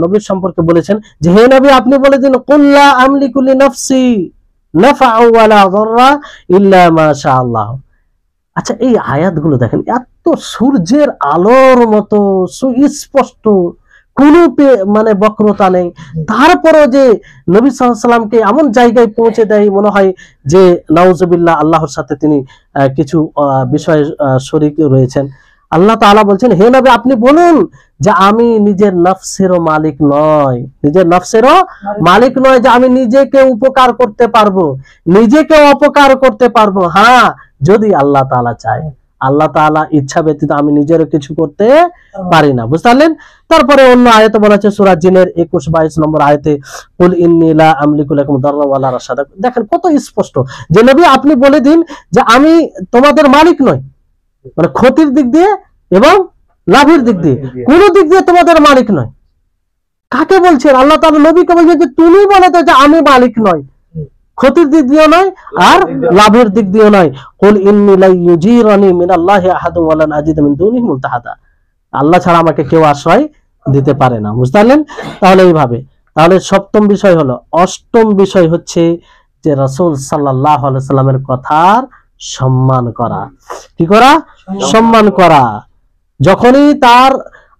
নবীর সম্পর্কে বলেছেন যে হে নবী আপনি বলে দিন কুল্লা আমলিকু লিনাফসি নাফআ ওয়ালা যাররা ইল্লা মা শাআল্লাহ। আচ্ছা, এই আয়াতগুলো দেখেন, এত সূর্যের আলোর মতো সুস্পষ্ট, কোনো মানে বক্রতা নেই, তারপরও যে নবী সাল্লাল্লাহু আলাইহি সাল্লামকে এমন জায়গায় পৌঁছে দেয় মনে হয় যে নাউজুবিল্লাহ আল্লাহর সাথে তিনি কিছু বিষয়ে শরীক রয়েছেন। আল্লাহ তাআলা বলছেন হে নবী আপনি বলুন যে আমি নিজের নফসেরও মালিক নয়, যে আমি নিজেকে উপকার করতে পারবো, নিজেকে অপকার করতে পারবো, হ্যাঁ যদি আল্লাহ তাআলা চায়। আল্লাহ তাআলা ইচ্ছা ব্যতীত আমি নিজেরও কিছু করতে পারি না, বুঝতে পারলেন? তারপরে অন্য আয়াতে বলা আছে সূরা জিনের 21-22 নম্বর আয়াতে কুল ইন্নী লা আমলিকু লাকুম দাররা ওয়ালা রাশাদা। দেখেন কত স্পষ্ট যে নবী আপনি বলে দিন যে আমি তোমাদের মালিক নই, মানে ক্ষতির দিক দিয়ে এবং লাভের দিক দিয়ে কোন দিক দিয়ে তোমাদের মালিক নয়। কাকে বলছেন? আল্লাহ তাআলা নবীকে বলছেন যে তুমি বলে দাও যে আমি মালিক নই, ক্ষতির দিক দিয়েও নয় আর লাভের দিক দিয়েও নয়। কুল ইন্নী লা ইউজিরানি মিনাল্লাহি আহাদু ওয়া লান আজিদা মিন দুনিহি মুলতাহাদা। আল্লাহ ছাড়া আমাকে কেউ আশ্রয় দিতে পারে না, বুঝতে পারলেন? তাহলে এইভাবে, তাহলে সপ্তম বিষয় হলো। অষ্টম বিষয় হচ্ছে যে রাসূল সাল্লাল্লাহু আলাইহি সাল্লামের কথার সম্মান করা। কি করা? সম্মান করা। যখনই তার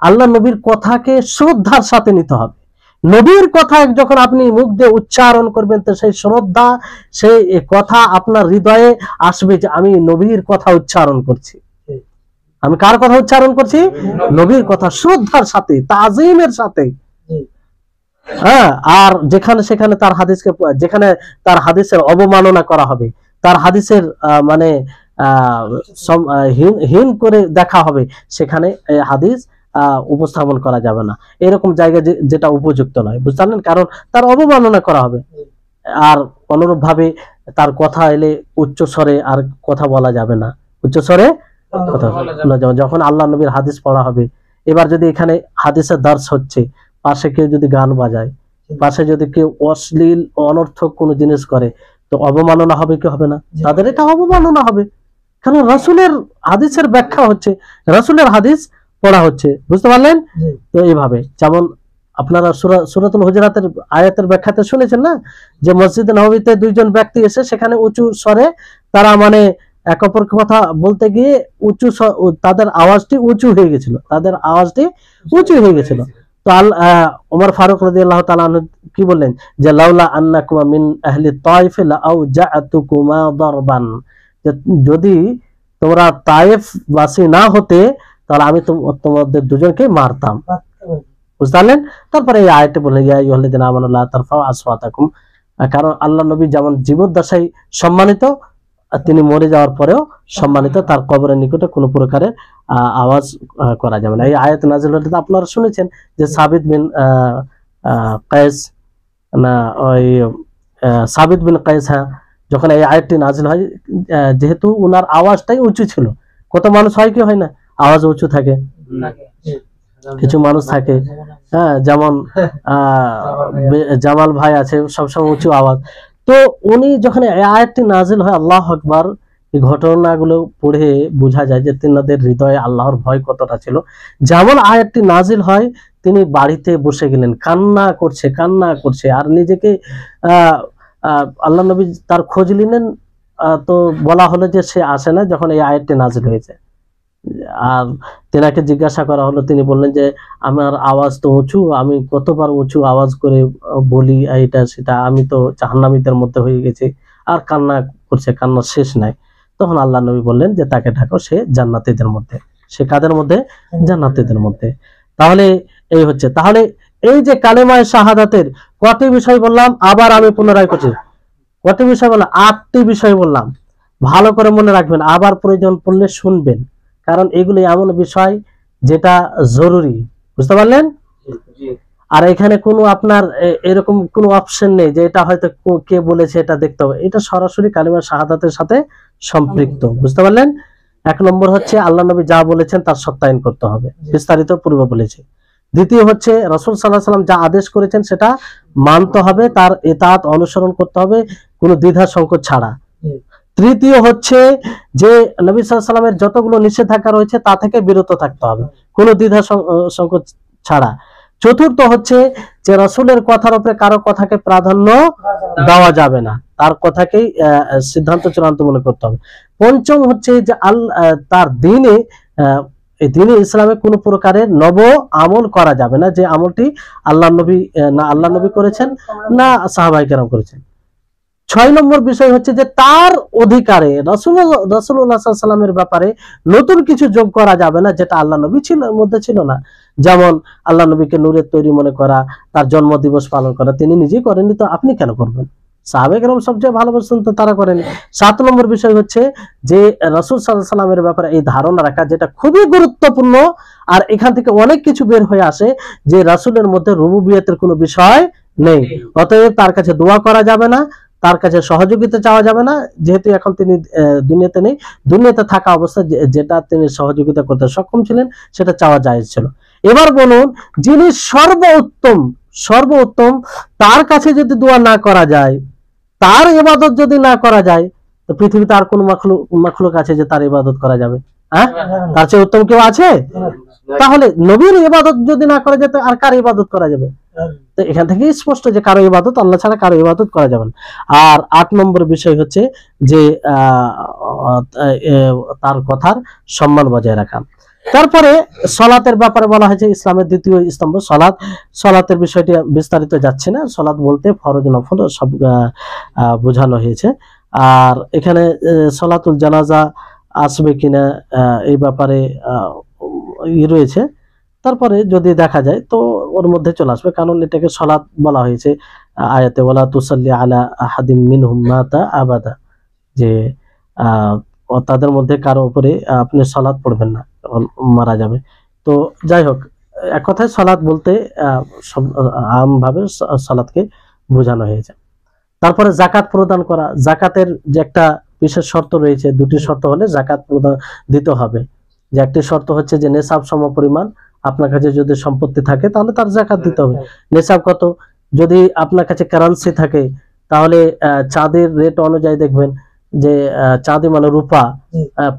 আল্লাহ নবীর কথাকে শ্রদ্ধার সাথে নিতে হবে। নবীর কথা যখন আপনি মুখ দিয়ে উচ্চারণ করবেন তো সেই শ্রদ্ধা, সেই কথা আপনার হৃদয়ে আসবে যে আমি নবীর কথা উচ্চারণ করছি। আমি কার কথা উচ্চারণ করছি? নবীর কথা, শ্রদ্ধার সাথে, তাজিমের সাথে। হ্যাঁ, আর সেখানে তার হাদিসের অবমাননা করা হবে, তার হাদিসের মানে হীন করে দেখা হবে, সেখানে হাদিস উপস্থাপন করা যাবে না। এরকম জায়গা যেটা উপযুক্ত নয়, বুঝতে পারলেন? কারণ তার অবমাননা করা হবে। আর অনুরূপ ভাবে তার কথা এলে উচ্চ স্বরে আর কথা বলা যাবে না, উচ্চ স্বরে কথা যখন আল্লাহ নবীর হাদিস পড়া হবে। এবার যদি এখানে হাদিসের দার্স হচ্ছে, পাশে কেউ যদি গান বাজায়, পাশে যদি কেউ অশ্লীল অনর্থক কোনো জিনিস করে, তো অবমাননা হবে কি হবে না? তাদের এটা অবমাননা হবে, কারণ রাসূলের হাদিসের ব্যাখ্যা হচ্ছে, রাসূলের হাদিস পড়া হচ্ছে, বুঝতে পারলেন? তো এইভাবে, যেমন আপনারা সূরাতুল হুজুরাতের আয়াতের ব্যাখ্যাতে শুনেছেন না যে মসজিদে নববীতে দুইজন ব্যক্তি এসে সেখানে উঁচু স্বরে তারা মানে এক অপরকে কথা বলতে গিয়ে তাদের আওয়াজটি উঁচু হয়ে গেছিল, তো ওমর ফারুক রাদিয়াল্লাহু তাআলা কি বললেন যে লাউলা আন্নাকুমা মিন আহলি তায়েফ লাআউজাতুকুমা দারবান, যদি তোমরা তায়েফ বাসী না হতে তাহলে আমি তোমাদের দুজনকে মারতাম, বুঝতে পারলেন? তারপরে এই আয়াতে বললেন ইয়া আইয়ুহাল্লাযিনা আমানু লা তারফাউ আসওয়াতাকুম, কারণ আল্লাহ নবী যেমন জীবদ্দশায় সম্মানিত, তিনি মরে যাওয়ার পরেও সম্মানিত, তার কবরের নিকটে কোনো প্রকারের আওয়াজ করা যাবে না। এই আয়াত নাযিল হলে আপনারা শুনেছেন যে সাবিত বিন কায়েস, না ওই সাবিত বিন কায়েস, হ্যাঁ, যখন এই আয়াতটি নাযিল হয়, যেহেতু উনার আওয়াজটাই উঁচু ছিল, কত মানুষ হয় কি হয় না আওয়াজ উঁচু থাকে, কিছু মানুষ থাকে, হ্যাঁ, যেমন জামাল ভাই আছে, সবসময় উঁচু আওয়াজ। তো উনি যখন এই আয়াতটি নাযিল হয়, আল্লাহু আকবার, এই ঘটনাগুলো পড়ে বোঝা যায় যে তিনাদের হৃদয়ে আল্লাহর ভয় কতটা ছিল। যেমন আয়াতটি নাযিল হয়, তিনি বাড়িতে বসে গেলেন, কান্না করছে, আর নিজেকে আল্লাহ নবী তার খোঁজ নিলেন, তো বলা হলো যে সে আসে না যখন এই আয়াতটি নাযিল হয়েছে। আর তেনাকে জিজ্ঞাসা করা হলো, তিনি বললেন যে আমার আওয়াজ তো উঁচু, আমি কতবার উঁচু আওয়াজ করে বলি এটা সেটা, আমি তো জাহান্নামীদের মধ্যে হয়ে গেছি, আর কান্না করছে, কান্নার শেষ নাই। তখন আল্লাহ নবী বললেন যে তাকে ডাকো, সে জান্নাতীদের মধ্যে। সে কাদের মধ্যে? জান্নাতীদের মধ্যে। তাহলে এই হচ্ছে, তাহলে এই যে কালেমায়ে শাহাদাতের কটি বিষয় বললাম, আবার আমি পুনরায় করছি, কটি বিষয় বললাম? 8টি বিষয় বললাম। ভালো করে মনে রাখবেন, আবার প্রয়োজন পড়লে শুনবেন, কারণ এগুলি এমন বিষয় যেটা জরুরি, বুঝতে পারলেন? আর এখানে কোনো আপনার এরকম কোনো অপশন নেই যে এটা হয়তো কে বলেছে এটা দেখতে হবে, এটা সরাসরি কালিমা শাহাদাতের সাথে সম্পৃক্ত, বুঝতে পারলেন? 1 নম্বর হচ্ছে আল্লাহ নবী যা বলেছেন তার সত্যায়ন করতে হবে, বিস্তারিত পূর্বে বলেছি। দ্বিতীয় হচ্ছে রাসূল সাল্লাল্লাহু আলাইহি ওয়াসাল্লাম যা আদেশ করেছেন সেটা মানতে হবে, তার ইতাআত অনুসরণ করতে হবে কোনো দ্বিধা সংকোচ ছাড়া। তৃতীয় হচ্ছে যে নবী সাল্লাল্লাহু আলাইহি ওয়াসাল্লামের যতগুলো নিষেধাজ্ঞা রয়েছে তা থেকে বিরত থাকতে হবে কোনো দ্বিধা সংকোচ ছাড়া। চতুর্থ হচ্ছে যে রাসূলের কথার উপরে কারো কথাকে প্রাধান্য দেওয়া যাবে না, তার কথাকেই সিদ্ধান্ত চূড়ান্ত মনে করতে হবে। পঞ্চম হচ্ছে যে তার দিনে এই দিনে ইসলামে কোনো প্রকারের নব আমল করা যাবে না, যে আমলটি আল্লাহ নবী করেছেন না সাহাবায়ে কেরাম করেছেন। 6 নম্বর বিষয় হচ্ছে যে তার অধিকারে রাসূলুল্লাহ সাল্লাল্লাহু আলাইহি ওয়াসাল্লামের ব্যাপারে নতুন কিছু যোগ করা যাবে না যেটা আল্লাহ নবী মধ্যে ছিল না। যেমন আল্লাহ নবীকে নূরের তৈরি মনে করা, তার জন্ম দিবস পালন করা, তিনি নিজেই করেননি, তো আপনি কেন করবেন? সাহাবায়ে কেরাম সবচেয়ে ভালোবাসতেন, তো তারা করেনি। 7 নম্বর বিষয় হচ্ছে যে রাসূল সাল্লাল্লাহু আলাইহি ওয়াসাল্লামের ব্যাপারে এই ধারণা রাখা, যেটা খুবই গুরুত্বপূর্ণ, আর এখান থেকে অনেক কিছু বের হয়ে আসে, যে রাসূলের মধ্যে রুবুবিয়তের কোনো বিষয় নেই, অতএব তার কাছে দোয়া করা যাবে না, তার কাছে সহযোগিতা চাওয়া যাবে না, যেহেতু এখন তিনি দুনিয়াতে নেই। দুনিয়াতে থাকা অবস্থায় যেটা তিনি সহযোগিতা করতে সক্ষম ছিলেন সেটা চাওয়া জায়েজ ছিল। এবার বলুন, যিনি সর্বোত্তম তার কাছে যদি দোয়া না করা যায়, তার ইবাদত যদি না করা যায়, তো পৃথিবীতে আর কোন মাখলুক আছে যে তার ইবাদত করা যাবে? হ্যাঁ, তার চেয়ে উত্তম কেউ আছে? তাহলে নবীর ইবাদত যদি না করা যায়, আর কার ইবাদত করা যাবে? তো এখান থেকে স্পষ্ট যে কারো ইবাদত, আল্লাহ ছাড়া কারো ইবাদত করা যাবে না। আর 8 নম্বর বিষয় হচ্ছে যে তার কথার সম্মান বজায় রাখা। তারপরে সালাতের ব্যাপারে বলা হয়েছে ইসলামের দ্বিতীয় স্তম্ভ সালাত। সালাতের বিষয়টি বিস্তারিত যাচ্ছে না, সালাত বলতে ফরজ নফল সব বোঝানো হয়েছে। আর এখানে সালাতুল জানাজা আসবে কিনা এই ব্যাপারে রয়েছে, তারপরে যদি দেখা যায় তো ওর মধ্যে চলে আসবে, কারণ এটাকে সালাত বলা হয়েছে আয়াতে, ওয়ালা তুসাল্লি আলা আহাদিম মিনহুম মাতা আবাদা, যে তাদের মধ্যে কারো উপরে আপনি সালাত পড়বেন না যখন মারা যাবে। তো যাই হোক, এক কথায় সালাত বলতে আমভাবে সালাতকে বোঝানো হয়েছে। তারপরে জাকাত প্রদান করা, জাকাতের যে একটা বিশেষ শর্ত রয়েছে, 2টি শর্ত হলে জাকাত প্রদান দিতে হবে। যে একটি শর্ত হচ্ছে যে নেশাব সমপরিমাণ আপনার কাছে যদি সম্পত্তি থাকে তাহলে তার জাকাত দিতে হবে। নেশাব কত? যদি আপনার কাছে কারেন্সি থাকে তাহলে চাঁদের রেট অনুযায়ী দেখবেন যে চাঁদি মানে রূপা,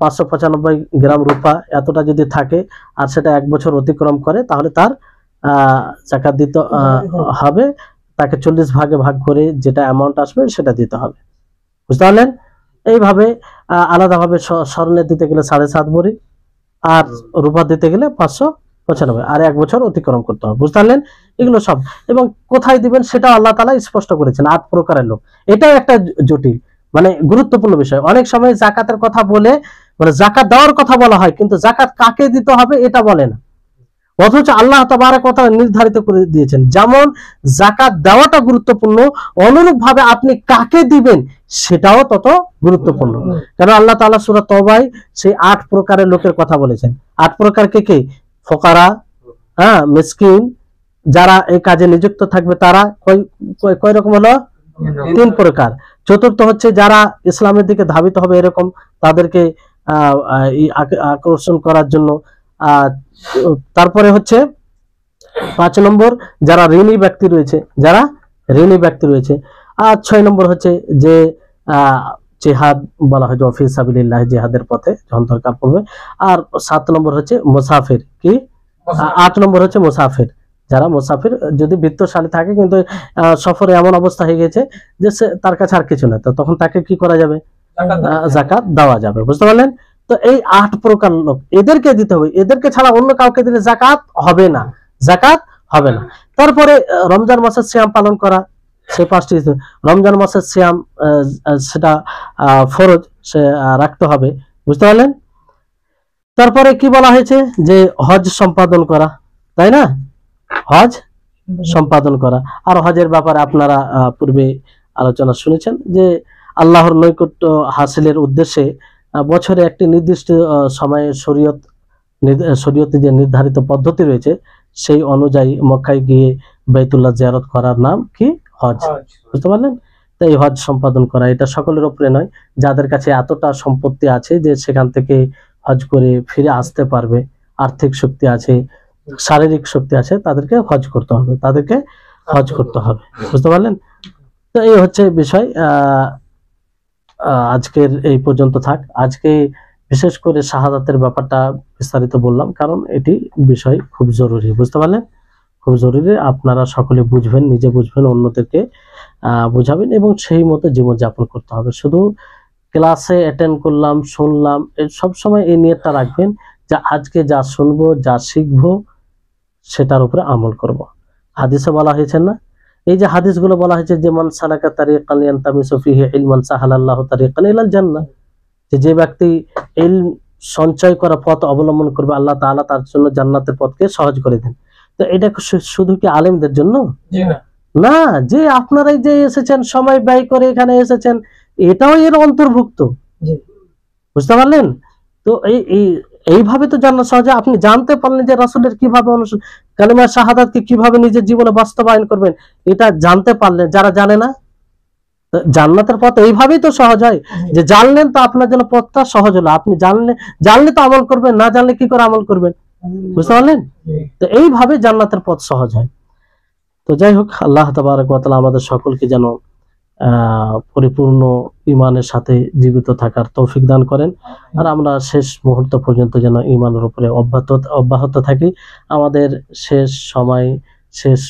595 গ্রাম রূপা এতটা যদি থাকে, আর সেটা 1 বছর অতিক্রম করে, তাহলে তার জাকাত দিতে হবে। তাকে 40 ভাগে ভাগ করে যেটা অ্যামাউন্ট আসবে সেটা দিতে হবে, বুঝতে পারলেন? এইভাবে আলাদাভাবে স্বর্ণের দিতে গেলে 7.5 ভরি, আর রূপা দিতে গেলে 595, আর 1 বছর অতিক্রম করতে হবে, বুঝতে পারলেন? এগুলো সব, এবং কোথায় দিবেন সেটা আল্লাহ তাআলা স্পষ্ট করেছেন। 8 প্রকারের লোক, এটাও একটা জটিল মানে গুরুত্বপূর্ণ বিষয়। অনেক সময় জাকাতের কথা বলে মানে জাকাত দেওয়ার কথা বলা হয়, কিন্তু জাকাত কাকে দিতে হবে এটা বলে না। অথচ আল্লাহ তাবারক ওয়া তাআলা নির্ধারিত করে দিয়েছেন। যেমন যাকাত দেওয়াটা গুরুত্বপূর্ণ, অনুরূপ ভাবে আপনি কাকে দিবেন সেটাও তত গুরুত্বপূর্ণ। কারণ আল্লাহ তাআলা সূরা তওবায় সেই 8 প্রকারের লোকের কথা বলেছেন। 8 প্রকার কে কে? ফোকারা, মিসকিন, যারা এই কাজে নিযুক্ত থাকবে তারা কয় রকম হলো? 3 প্রকার। চতুর্থ হচ্ছে যারা ইসলামের দিকে ধাবিত হবে এরকম, তাদেরকে আকর্ষণ করার জন্য। তারপরে হচ্ছে 5 নম্বর যারা ঋণী ব্যক্তি রয়েছে, আর 6 নম্বর হচ্ছে যে জিহাদ বলা হয়, ফি সাবিলিল্লাহ, জিহাদের পথে যখন দরকার পড়বে। আর 7 নম্বর হচ্ছে মুসাফির, কি 8 নম্বর হচ্ছে মুসাফির। যারা মুসাফির যদি বিত্তশালী থাকে কিন্তু সফরে এমন অবস্থা হয়ে গেছে যে তার কাছে আর কিছু নেই, তো তখন তাকে কি করা যাবে? যাকাত দেওয়া যাবে। বুঝতে পারলেন? তো এই 8 প্রকার লোক, এদেরকে দিতে হবে। এদেরকে ছাড়া অন্য কাউকে দিলে যাকাত হবে না। তারপরে রমজান মাসের সিয়াম পালন করা, সে 5টি। রমজান মাসের সিয়াম সেটা ফরজ, সে রাখতে হবে। বুঝতে পারলেন? তারপরে কি বলা হয়েছে? যে হজ সম্পাদন করা, তাই না? হজ সম্পাদন করা। আর হজের ব্যাপারে আপনারা পূর্বে আলোচনা শুনেছেন যে আল্লাহর নৈকট্য হাসিলের উদ্দেশ্যে বছরে একটি নির্দিষ্ট সময়ে শরীয়তে যে নির্ধারিত পদ্ধতি রয়েছে সেই অনুযায়ী মক্কায় গিয়ে বাইতুল্লাহ জিয়ারত করার নাম কি? হজ। বুঝতে পারলেন? তো এই হজ সম্পাদন করা এটা সকলের উপরে নয়। যাদের কাছে এতটা সম্পত্তি আছে যে সেখান থেকে হজ করে ফিরে আসতে পারবে, আর্থিক শক্তি আছে, শারীরিক শক্তি আছে, তাদেরকে হজ করতে হবে। বুঝতে পারলেন? তো এই হচ্ছে বিষয়। আজকের এই পর্যন্ত থাক। আজকে বিশেষ করে শাহাদাতের ব্যাপারটা বিস্তারিত বললাম, কারণ এটি বিষয় খুব জরুরি। বুঝতে পারলেন? খুব জরুরি। আপনারা সকলে বুঝবেন, নিজে বুঝবেন, অন্যদেরকে বুঝাবেন এবং সেই মতো জীবনযাপন করতে হবে। শুধু ক্লাসে অ্যাটেন্ড করলাম, শুনলাম, সব সময় এই নিয়তটা রাখবেন যে আজকে যা শুনবো, যা শিখবো, সেটার উপরে আমল করব। হাদিসে বলা হয়েছে না, এই যে হাদিসগুলো বলা হয়েছে যে মান সালাকা তারিকান ইয়ানতামিসু ফিহি ইলমান সাহালাল্লাহু তারিকান ইলাল জান্নাহ, যে ব্যক্তি ইলম সঞ্চয় করা পথ অবলম্বন করবে আল্লাহ তাআলা তার জন্য জান্নাতের পথকে সহজ করে দেন। তো এটা শুধু কি আলেমদের জন্য? না, যে আপনারাই যে এসেছেন, সময় ব্যয় করে এখানে এসেছেন, এটাও এর অন্তর্ভুক্ত। বুঝতে পারলেন? তো এইভাবে তো জান্নাত সহজে আপনি জানতে পারলেন যে রাসূলের কিভাবে কালিমা শাহাদাতকে কিভাবে নিজের জীবনে বাস্তবায়ন করবেন, এটা জানতে পারলেন। যারা জানে না, জান্নাতের পথ এইভাবেই তো সহজ হয় যে জানলেন তো আপনার জন্য পথটা সহজ হলো। আপনি জানলে তো আমল করবেন, না জানলে কি করে আমল করবেন? বুঝতে পারলেন? তো এইভাবে জান্নাতের পথ সহজ হয়। তো যাই হোক, আল্লাহ তাবারক ওয়া তাআলা আমাদের সকলকে যেন পরিপূর্ণ ঈমানের সাথে জীবিত থাকার তৌফিক দান করেন, আর আমরা শেষ মুহূর্ত পর্যন্ত যেন ঈমানের উপরে অব্যাহত থাকি। আমাদের শেষ সময়, শেষ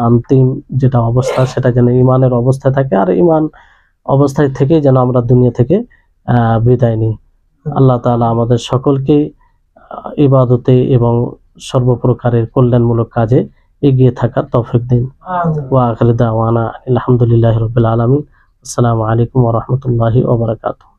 অন্তিম যেটা অবস্থা, সেটা যেন ঈমানের অবস্থায় থাকে, আর ঈমান অবস্থায় থেকেই যেন আমরা দুনিয়া থেকে বিদায় নিই। আল্লাহ তাআলা আমাদের সকলকে ইবাদতে এবং সর্বপ্রকারের কল্যাণমূলক কাজে এগিয়ে থাকার তৌফিক দিন। ওয়া আখিরু দাওয়ানা আলহামদুলিল্লাহি রাব্বিল আলামিন। আসসালামু আলাইকুম ওয়া রাহমাতুল্লাহি ওয়া বারাকাতুহু।